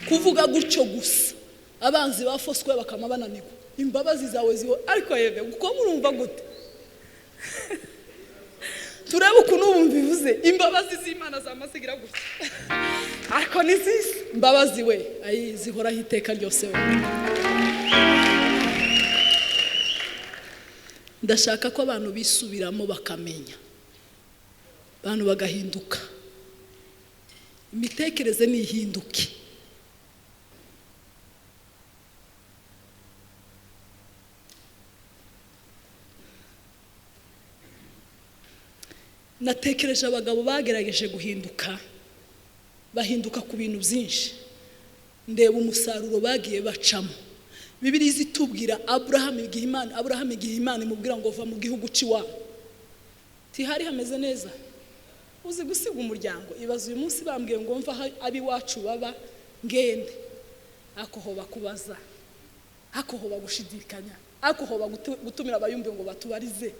Kuvuga gutyo gusa abanzi bafoswe bakama bananirwa. Imbabazi zawe ziho, ariko yeve uko murumva gute? Turebe ukuntu ubu bivuze imbabazi z'Imana zamasigira gusa. Ariko nizisi imbabazi we ayi zihora iteka ryose we. Ndashaka ko abantu bisubiramo bakamenya, abantu bagahinduka, imitekerereze nihinduke. Natekereje abagabo bagerageje guhinduka, bahinduka ku bintu byinshi. Ndeba umusaruro bagiye bacamo. Bibiliya zitubwira Abraham igihe Imana imubwira ngo va mu gihugu cy'iwabo. Tihari hameze neza. Uzi gusiga umuryango. Ibaza uyu munsi bambwiye ngo mva abi wacu baba ngende. Ako ho bakubaza. Ako ho bagushidikanya. Ako ho gutumira abayumbe ngo batubarize.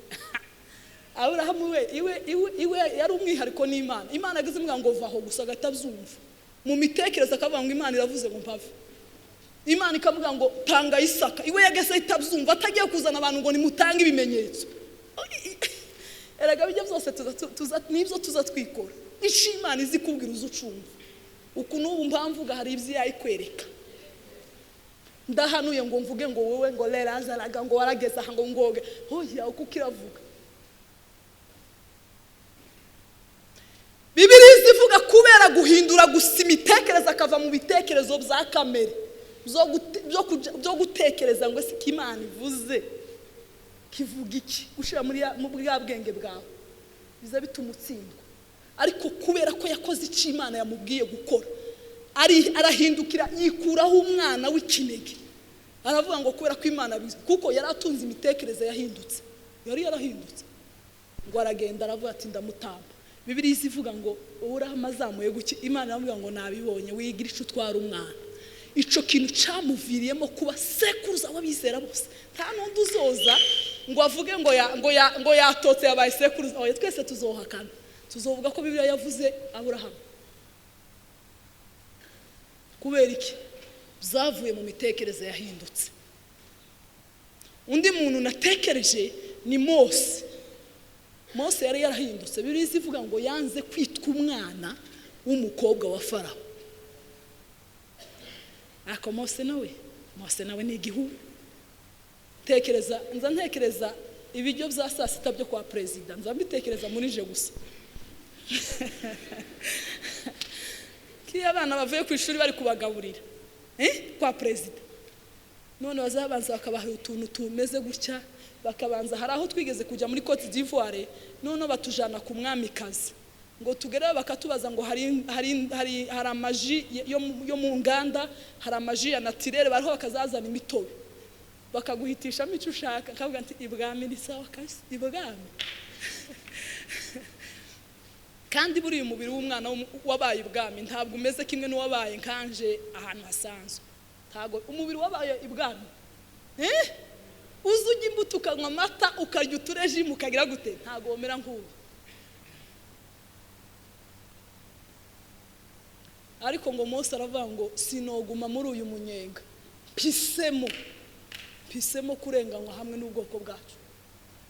Abraham iwe yari umwihariko n'Imana. Imana agize imbwa ngo vaho gusa gatabyumva. Mu mitekerereza akavuga ngo Imana iravuze ngo mpave. Imana ikavuga ngo tanga Isaka. Iwe yagese itabyumva, atagiye kuzana abantu ngo nimutange ibimenyetso. Erega bijya byose nibyo tuzatwikora. Ishimana izi kubwira uzucumva. Uku n'ubu mpamvuga hari ibyo yayikwereka. Ndahanuye ngo mvuge ngo wowe ngo lerazaraga ngo warageze aha ngo ngoge. Hoya uko kiravuga. Bibiliya ivuga kubera guhindura gusa imitekerereza akava mu bitekerezo bya kamere byo gutekereza ngo se Imana ivuze kivuga iki, ushira mu bwa bwenge bwawe biza bituma utsindwa. Ariko kubera ko yakoze icyo Imana yamubwiye gukora, arahindukira yikuraho umwana w'ikinege. Aravuga ngo kubera ko Imana bizi, kuko yari atunze imitekerereze yahindutse, yari yarahindutse, ngo aragenda aravuga ati ndamutamba. Bibiliya ivuga ngo urahamazamuye guki, Imana yamubwira ngo nabibonye wigira ico utwara umwana. Ico kintu camuviriyemo kuba sekuruza w'abizera bose. Nta nundi uzoza ngo avuge ngo yatotse yabaye sekuruza. Oya twese tuzohakana. tuzovuga ko Bibiliya yavuze Aburahamu. Kubera iki? Byavuye mu mitekerereze yahindutse. Undi muntu natekereje ni Mose. Mose yari yarahindutse. Bibiliya ivuga ngo yanze kwitwa umwana w'umukobwa wa Farawo. Ako Mose nawe ni igihugu. Ntekereza ibiryo bya saa sita byo kwa perezida, mbitekereza muri je gusa. Kiya abana bavuye ku ishuri bari kubagaburira kwa perezida, none bazabanza bakabaha utuntu tumeze gutya, bakabanza hari aho twigeze kujya muri Côte d'Ivoire, none batujana ku mwamikazi ngo tugereho bakatubaza ngo hari amaji yo mu nganda, hari amaji ya naturel, bariho bakazazana imitobe bakaguhitishamo icyo ushaka, akavuga ati ibwami ni sawa kasi ibwami. Kandi buri umubiri w'umwana wabaye ibwami ntabwo umeze kimwe n'uwabaye nkanje ahantu hasanzwe. Ntabwo umubiri wabaye ibwami uzujya imbuto ukanywa amata ukarya utureji mukagira gute, ntabwo womera nk'ubu. Ariko ngo Mose aravuga ngo sinoguma muri uyu munyenga, pisemo kurenganywa hamwe n'ubwoko bwacu.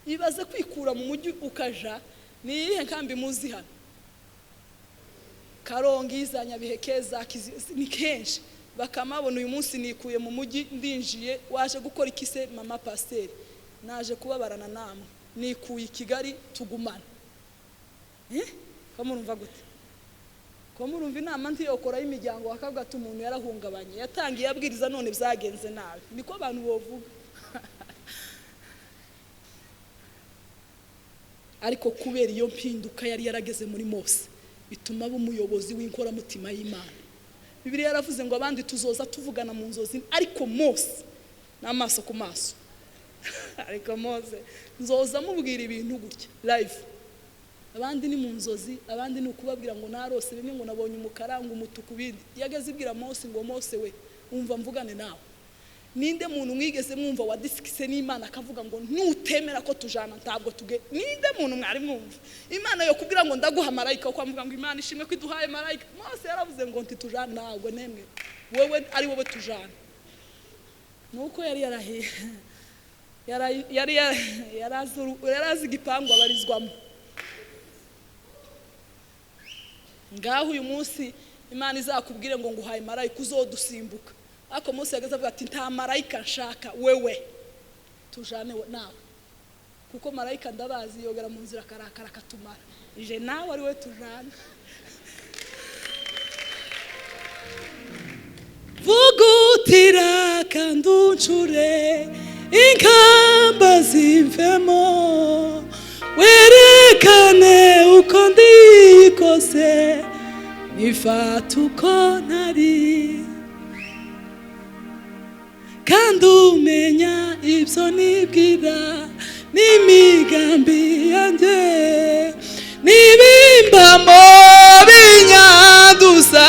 Ibaze kwikura mu mujyi ukaja ni iyihe nkambi muzi hano? Karongi, za Nyabiheke, za ni kenshi. Bakamabona uyu munsi nikuye mu mujyi ndinjiye, waje gukora ikise mama pasiteri, naje kubabarana namwe, nikuye Kigali tugumana. Ko murumva gute? Ko murumva inama ntiyokora y'imiryango akavuga ati umuntu yarahungabanye, yatangiye abwiriza none byagenze nabi. Niko abantu bovuga. Ariko kubera iyo mpinduka yari yarageze muri Mose, bituma aba umuyobozi w'inkoramutima y'Imana. Bibiliya yaravuze ngo abandi tuzoza tuvugana mu nzozi, ariko Mose n'amaso ku maso. Ariko Mose nzoza mubwira ibintu gutya live. Abandi ni mu nzozi, abandi ni ukubabwira ngo narose bimwe, ngo nabonye umukara, ngo umutuku bindi. Yageze ibwira Mose ngo Mose we umva mvugane nawe. Ninde muntu mwigeze mwumva wadisikise n'Imana akavuga ngo nutemera ko tujana ntabwo tuge? Ninde muntu mwari mwumva Imana yo kubwira ngo ndaguha marayika, uko avuga ngo Imana ishimwe ko iduhaye marayika? Mose yaravuze ngo ntitujana ntabwo nemwe, wewe ari wowe tujana. Nuko yarazi igipangu abarizwamo. Ngaho uyu munsi Imana izakubwire ngo nguhaye marayika uzodusimbuka. Ako Mose yagaze avuga ati nta marayika nshaka, wewe tujane nawe, kuko marayika ndabazi yogera mu nzira karakara katumara, ije nawe ari we tujana. Vugutira kanduncure inkamba zimvemo, werekane uko ndikose nifata uko ntari, kandi umenya ibyo nibwira n'imigambi yanjye, nibimbamo binyanduza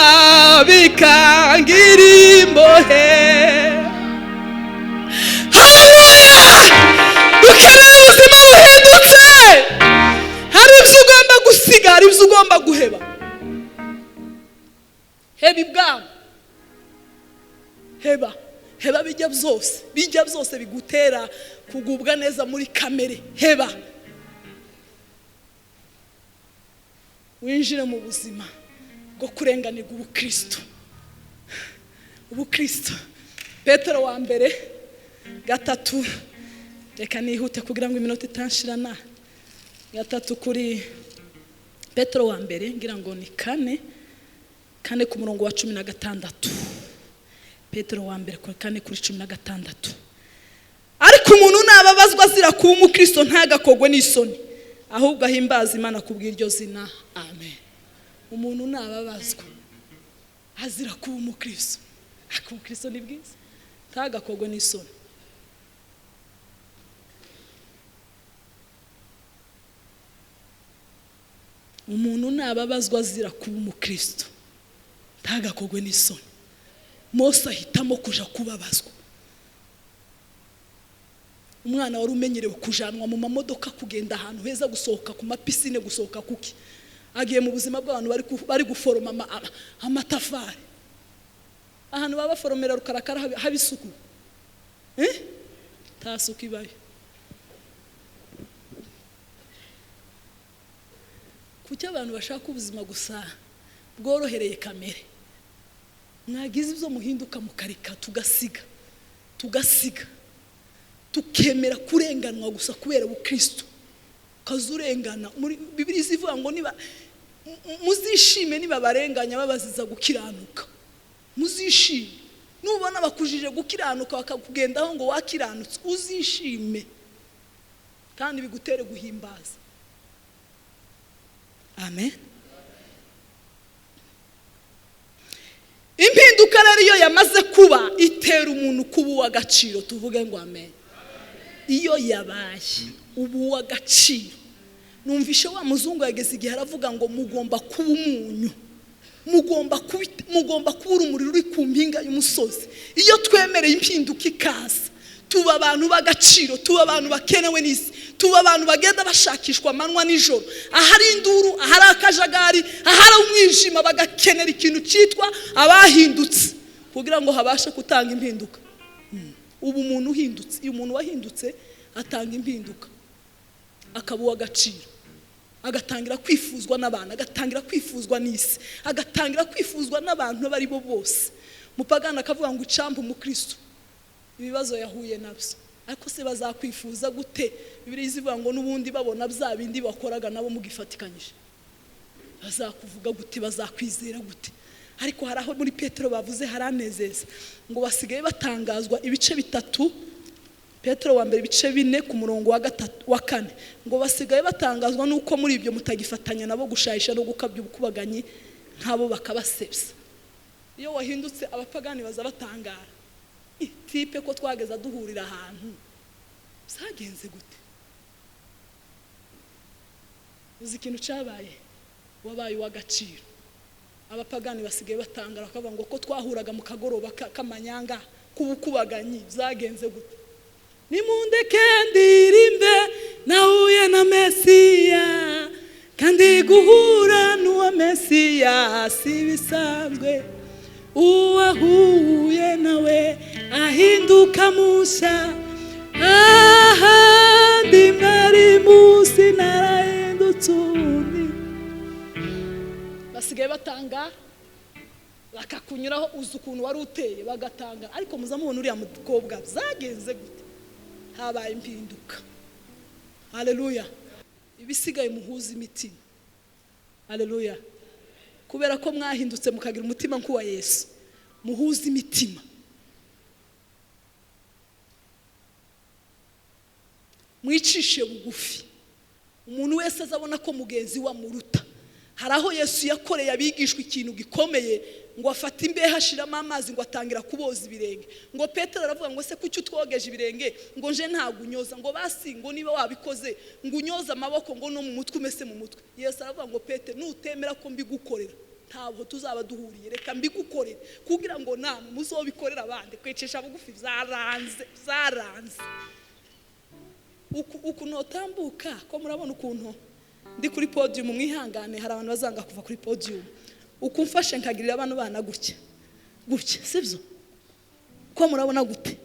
bikangira imbohe. Haleluya! Dukeneye ubuzima buhindutse. Hari ibyo ugomba gusiga, hari ibyo ugomba guheba. Heba ibwami, heba bijya byose bigutera kugubwa neza muri kamere. Heba winjire mu buzima bwo kurenganirwa ubukristo. Petero wa mbere 3, reka nihute kugira ngo iminota itanshirana. 3 kuri Petero wa mbere ngira ngo ni 4 ku murongo wa 16. Petero wa mbere 4 kuri 16. Ariko umuntu nababazwa azira kuba umukristo ntagakogwe n'isoni, ahubwo ahimbaza Imana kubw'iryo zina. Amen. Umuntu nababazwa azira kuba umukristo, umukristo ni bwiza, ntagakogwe n'isoni. Umuntu nababazwa azira kuba umukristo ntagakogwe n'isoni. Mose ahitamo kuja kubabazwa. Umwana wari umenyerewe kujanwa mu mamodoka kugenda ahantu heza, gusohoka ku mapisine, gusohoka kuki, agiye mu buzima bw'abantu bari guforoma amatafari. Ahantu baba baforomera rukarakara haba isuku, nta suku ibayo. Kuki abantu bashaka ubuzima gusa bworohereye kamere? Mwagize ibyo muhinduka mukareka tugasiga tukemera kurenganwa gusa kubera ubukristo. Kazurengana muri Bibiliya ivuga ngo niba muzishime niba barenganya babaziza gukiranuka, muzishime. Nubona bakujije gukiranuka bakakugendaho ngo wakiranutse, uzishime kandi bigutere guhimbaza. Amen. Impinduka rero iyo yamaze kuba itera umuntu kuba uw'agaciro, tuvuge ngo amen. Iyo yabaye ubu w'agaciro, numvishe wa muzungu yageze igihe aravuga ngo mugomba kuba umunyu, mugomba kuba urumuri ruri ku mpinga y'umusozi. Iyo twemereye impinduka ikaza, tuba abantu b'agaciro, tuba abantu bakenewe n'isi, tuba abantu bagenda bashakishwa amanywa n'ijoro. Ahari induru, ahari akajagari, ahari umwijima, bagakenera ikintu cyitwa abahindutse kugira ngo habashe gutanga impinduka. Ubu umuntu uhindutse, iyo umuntu wahindutse atanga impinduka, akaba uw'agaciro, agatangira kwifuzwa n'abantu, agatangira kwifuzwa n'isi, agatangira kwifuzwa n'abantu abari bo bose. Mupagani akavuga ngo icambu umukristo ibibazo yahuye nabyo, ariko se bazakwifuza gute? Bibiliya ivuga ngo n'ubundi babona bya bindi bakoraga nabo mugifatikanyije, bazakuvuga gute? Bazakwizera gute? Ariko hari aho muri Petero bavuze haranezeza ngo basigaye batangazwa ibice bitatu, Petero wa mbere ibice 4 ku murongo wa 4, ngo basigaye batangazwa nuko muri ibyo mutagifatanya nabo gushayisha no gukabya ubukubaganyi nkabo bakabasebya. Iyo wahindutse abapagani baza batangara, tipe ko twageza duhurira ahantu zagenze gute? Uzi ikintu cyabaye? Wabaye uw'agaciro. Abapagani basigaye batangara bakavuga ngo ko twahuraga mu kagoroba k'amanyanga k'ubukubaganyi zagenze gute? Nimundeke ndirimbe nahuye na Mesiya, kandi guhura n'uwa Mesiya si bisanzwe. Uwahuye nawe ahinduka mushya, ahandi mwari musi narahindutse undi. Basigaye batanga bakakunyuraho, uzi ukuntu wari uteye bagatanga, ariko muzamubona uriya mukobwa zagenze gute? Habaye impinduka. Haleluya. Ibisigaye muhuza imitima. Haleluya. Kubera ko mwahindutse mukagira umutima nk'uwa Yesu, muhuza imitima. Mwicishe bugufi. Umuntu wese azabona ko mugenzi wa muruta. Hari aho Yesu yakoreye abigishwa ikintu gikomeye, ngo afata imbehe ashiramo amazi ngo atangira kuboza ibirenge. Ngo Petero aravuga ngo se kuki utwogeje ibirenge? Ngo nje ntago unyoza. Ngo basi ngo niba wabikoze ngo unyoza amaboko ngo no mu mutwe umese mu mutwe. Yesu aravuga ngo Petero, nutemera ko mbigukorera ntabwo tuzaba duhuriye, reka mbigukorera kugira ngo namwe muzobikorera abandi. Kwicisha bugufi zaranze. Uku notambuka ko murabona ukuntu ndi kuri podium, mwihangane hari abantu bazanga kuva kuri podium. Ukumfashe nkagirira abantu bana gutya sivyo? Ko murabona gute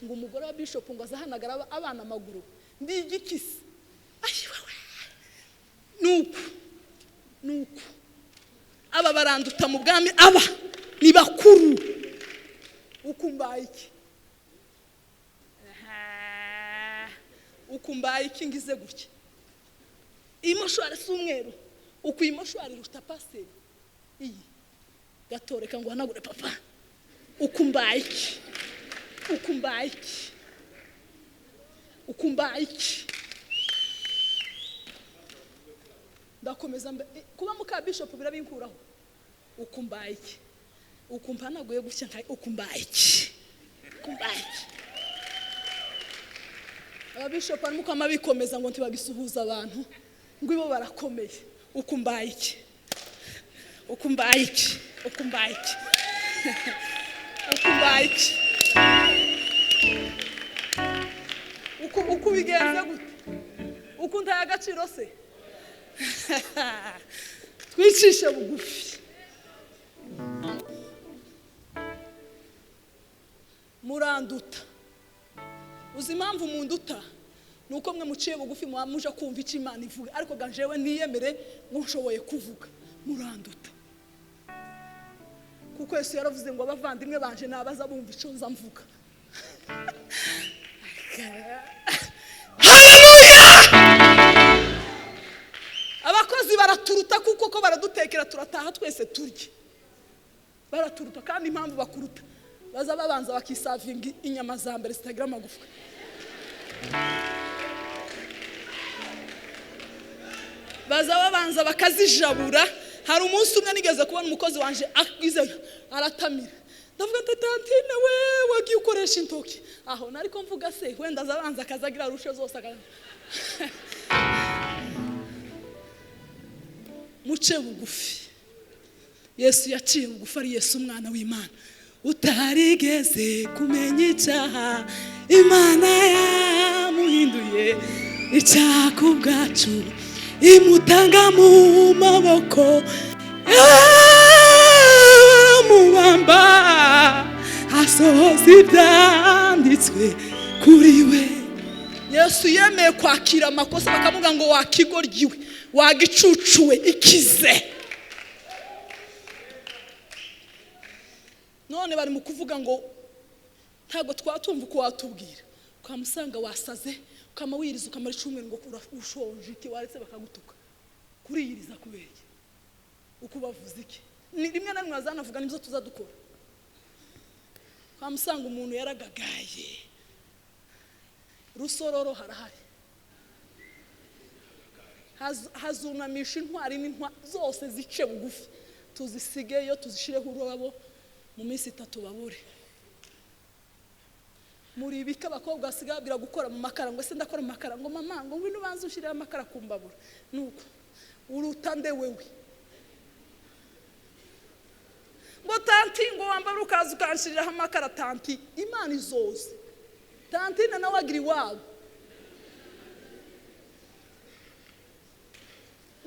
ngo umugore wa bishop ngo azahanagara abana amaguru ndi igikisi? Nuko aba baranduta mu bwami, aba ni bakuru. Ukumbaye iki? Ukumbaye iki ngize gutya? Imoshwari s'umweru, uku imoshwari ruta paseri iyi gatoreka ngo hanagure papa. Ukumbaye iki? Ndakomeza kuba muka bishop birabinkuraho. Ukumbaye iki? Ukumpanaguye gutya nka ukumbaye iki? Ababishop ariko amabikomeza ngo ntibagisuhuza abantu ngo ibo barakomeye. Ukumbaye iki? Uku bigenze gute? Uku ntaye agaciro se? twicishe bugufi. Muranduta. Uzi impamvu munduta? Nuko mwe muciye bugufi muje kumva icyo Imana ivuga, ariko ganjewe niyemere ngo nshoboye kuvuga. Muranduta. Kuko Yesu yaravuze ngo abavandimwe banje nabaza bumva icyo nza mvuga. Abakozi baraturuta kuko ko baradutekera turataha twese turye. Baraturuta kandi impamvu bakuruta baza babanza bakisavinga inyama za mbere zitagira amagufwa. Baza babanza bakazijabura. Hari umunsi umwe nigeze kubona umukozi wanje akize aratamira. Ndavuga ati tantine we wagiye ukoresha intoki. Aho nariko mvuga se wenda zabanza akazagira rushe zose akaza. Muce bugufi. Yesu yaciye bugufi, ari Yesu umwana w'Imana. Utarigeze kumenya icyaha, Imana yamuhinduye icyaha ku bwacu, imutanga mu maboko y'abamubamba, asohoza ibyanditswe kuri we. Yesu yemeye kwakira amakosa, bakavuga ngo wakigoryiwe, wagicucuwe, ikize. None bari mu kuvuga ngo ntago twatumva uko watubwira, ukamusanga wasaze, ukamawiriza ukamara icumwe ngo ushonje iki waretse bakagutuka. Kuriyiriza kubeye uko bavuze iki? Ni rimwe na rimwe azanavuga nibyo tuzadukora. Ukamusanga umuntu yaragagaye, rusororo harahari, hazunamisha intwari n'intwa zose zice bugufi, tuzisigeyo tuzishireho ururabo mu minsi 3 babure. Muri bika abakobwa basigagira gukora mu makara, ngo se ndakora mu makara, ngo mama ngo ngwino banze ushirira amakara kumbabura. Nuko urutande wewe ngo tanti ngo wambara ukaza ukanshirira amakara. Tanti Imana izoze, tanti na nawe agiri wabo.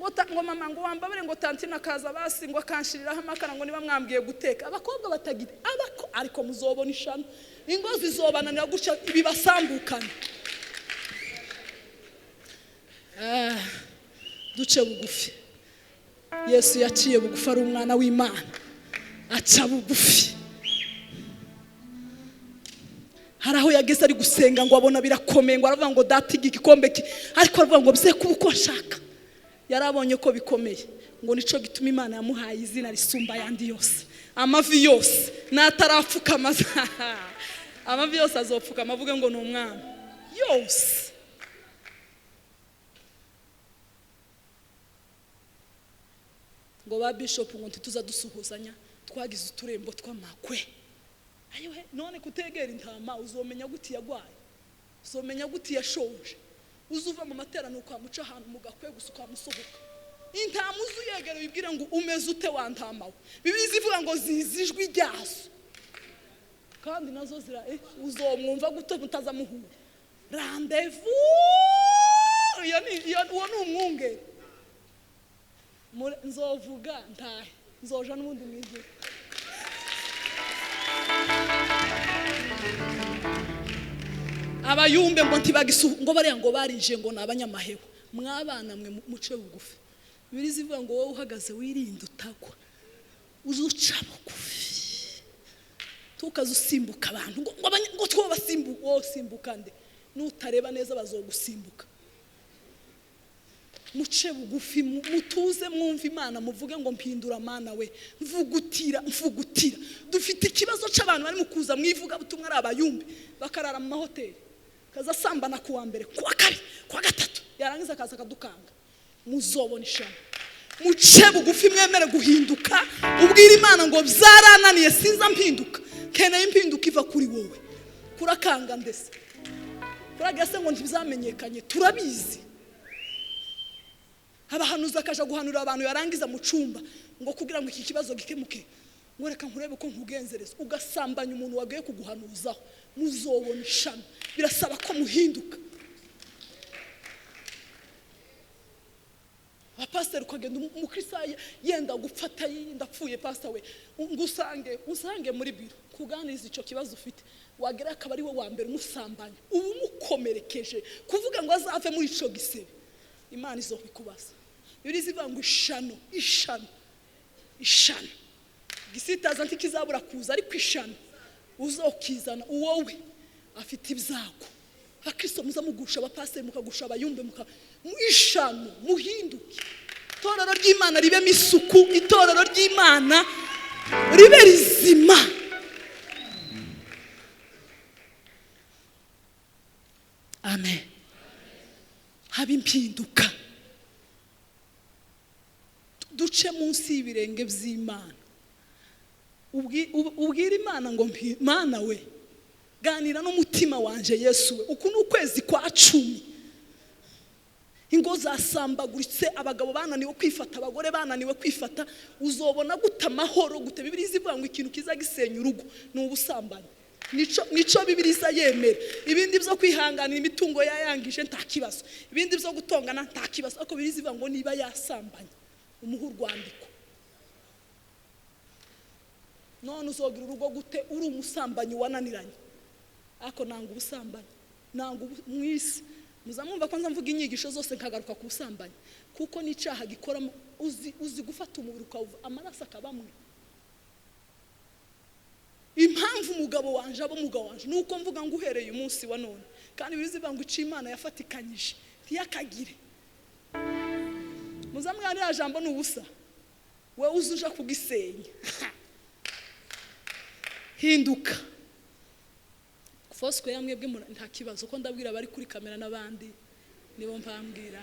Ngo mama ngo wambabere, ngo tanti nakaza basi ngo akanshirira amakara, ngo niba mwambwiye guteka. Abakobwa batagira ariko muzobona ishano, ingozi zobananira guca ibibasambukana. Duce bugufi. Yesu yaciye bugufi, ari umwana w'Imana, aca bugufi. Haraho yageze ari gusenga ngo abona birakomeye, ngo aravuga ngo datiga igikombe ki, ariko aravuga ngo bise kuko nshaka. Yarabonye ko bikomeye, ngo nico gituma Imana yamuhaye izina risumba yandi yose. Amavi yose natarapfuka amaza, amavi yose azopfuka amavuge ngo ni umwana yose. Ngo ba bishop ngo tuza dusuhuzanya, twagize uturembo tw'amakwe. Ayohe none kutegera intama uzomenya guti yagwaye, uzomenya guti yashonje. Uzuva mu materano kwa muca ahantu mugakwe gusuka musohoka. Intama uzuyegera bibwira ngo umeze ute wantamawe. Bibizi ivuga ngo zizijwi ryazo. Kandi nazo zira uzomwumva gute mutaza muhura. Rendez-vous. Uwo ni umwungere. Nzovuga ntahe. Nzoja n'ubundi mwigira. Abayumbe ngo ntibagisu ngo bari ngo barije ngo nabanyamahewe. Mwabana mwe muce bugufi. Birizi ivuga ngo wowe uhagaze wirinde utagwa, uzuca bugufi, tukazusimbuka abantu ngo two basimbuka. Wowe simbuka nde? Nutareba neza bazogusimbuka. Muce bugufi, mutuze mwumva Imana, muvuge ngo mpindura Mana we, mvugutira. Dufite ikibazo c'abantu bari mukuza mwivuga butumwa ari abayumbe, bakarara mu mahoteli, kaza sambana kuwa mbere, kuwa kare, kuwa gatatu, yarangiza kaza kadukanga. Muzobona ishano. Muce bugufi, mwemere guhinduka, ubwira Imana ngo byarananiye sinza mpinduka, keneye impinduka iva kuri wowe. Kurakanga ndese, kuragase ngo ntibizamenyekanye, turabizi. Abahanuza akaja guhanura abantu yarangiza mu cumba ngo kugira ngo iki kibazo gikemuke, ngo reka nkurebe ko nkugenzereza, ugasambanya umuntu wagiye kuguhanuzaho. Muzobona ishano. Birasaba ko muhinduka. pastor ukagenda umukristo yenda gupfata ndapfuye pastor we usange muri biro kuganiriza ico kibazo ufite wagera akaba ari we wa mbere umusambanya ubu mukomerekeje kuvuga ngo azave muri ico gisebe Imana izobikubaza birizi ivuga ngo ishano gisitaza ntikizabura kuza ariko ishano uzokizana uwowe afite ibyago Kristo muzamugusha abapasiteri mukagusha abayumbe ishano muhinduke itorero ry'Imana ribe misuku itorero ry'Imana ribe rizima amen habe impinduka duce munsi y'ibirenge by'Imana ubwira Imana ngo Mana we ganira n'umutima wanje Yesu we uku n'ukwezi kwa 10 ingo zasambaguritse abagabo bananiwe kwifata abagore bananiwe kwifata uzobona guta amahoro gute Bibiliya ivuga ngo ikintu kiza gisenya urugo n'ubusambanyi nico Bibiliya yemera ibindi byo kwihanganira imitungo yayangije nta kibazo ibindi byo gutongana nta kibazo ariko Bibiliya ivuga ngo niba yasambanye umuhu rwandiko none uzogira urugo gute uri umusambanyi wananiranye ako nanga ubusambanyi nanga mwisi muzamumva ko nzamvuga inyigisho zose nkagaruka ku busambanyi kuko nicaha gikora uzi gufata umubiri ukava amaraso akabamwe impamvu umugabo wanje nuko mvuga ngo uhereye umunsi wa none kandi bizivuga ngo Imana yafatikanyije ntiyakagire muzamwana ya jambo n'ubusa we uzuja kugisenya hinduka Fosco yamwebwe nta kibazo ko ndabwira bari kuri kamera nabandi nibo mpambwira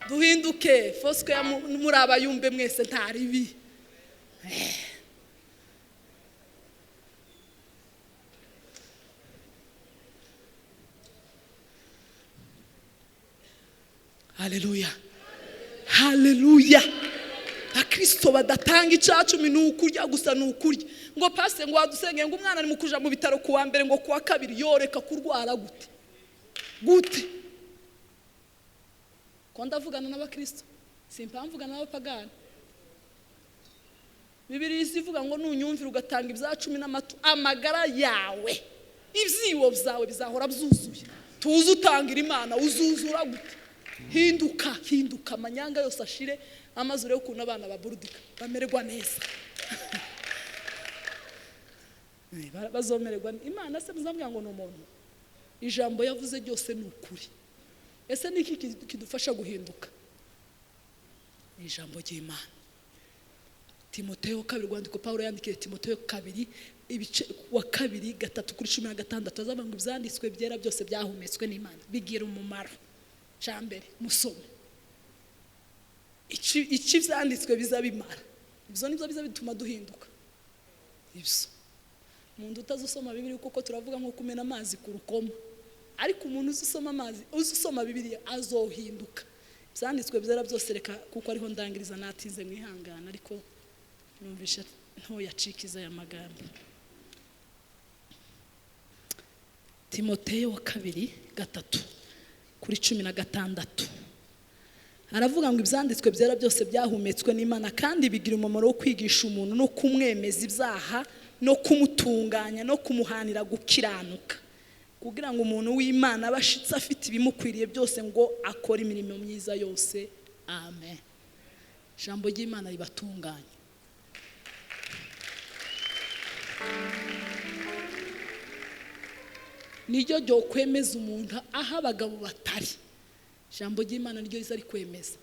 duhinduke Fosco muri abayumbe mwese ntaribi Haleluya Kristo badatanga icacumi n'ukurya gusa n'ukurya ngo pastor ngo wadusengeye ngo umwana ari mukuja mu bitaro kuwa mbere ngo kuwa kabiri yoreka kurwara gute ko ndavugana n'abakristo simpamvugana n'abapagani Bibiliya ivuga ngo nunyumvira ugatanga ibya 10 n'amatu amagara yawe ibyiwo byawe bizahora byuzuye tuzi utangira Imana uzuzura gute hinduka amanyanga yose ashire amazure yo kuntu abana baburudika bamererwa neza bazomererwa Imana se muzambwira ngo n'umuntu ijambo yavuze byose n'ukuri ese niki kidufasha guhinduka ijambo ry'Imana Timoteyo 2 rwandiko Paulo yandikiye Timoteyo 2 ibice wa 2:3-16 azaba ngo ibyanditswe byera byose byahumetswe n'Imana bigira umumaro cyambere musome iki byanditswe bizabimara ibyo nibyo bizabituma duhinduka ibyo umuntu utazusoma Bibiliya kuko turavuga nko kumena amazi ku rukoma ariko umuntu uzusoma Bibiliya azohinduka byanditswe byera byose reka kuko ariho ndangiriza natize mwihangana ariko numvisha ntoyacikiza ya magambo Timoteyo 2:3-16 aravuga ngo ibyanditswe byera byose byahumetswe n'Imana kandi bigira umumaro wo kwigisha umuntu no kumwemeza ibyaha no kumutunganya no kumuhanira gukiranuka kugira ngo umuntu w'Imana abashitse afite ibimukwiriye byose ngo akore imirimo myiza yose amen jambo ry'Imana ribatunganya niryo ryo kwemeza umuntu aho abagabo batari jambo ry'Imana niryo riza rikwemeza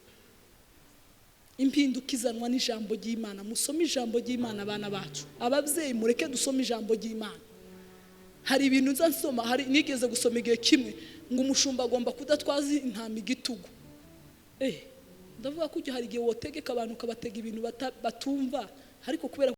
impinduka izanwa n'ijambo ry'Imana musome ijambo ry'Imana abana bacu abavyeyi mureke dusome ijambo ry'Imana hari ibintu nzasoma hari nigeze gusoma igihe kimwe ngo umushumba agomba kudatwaza intama igitugu ndavuga ko hari igihe wotegeka abantu kabatega ibintu batumva ariko kubera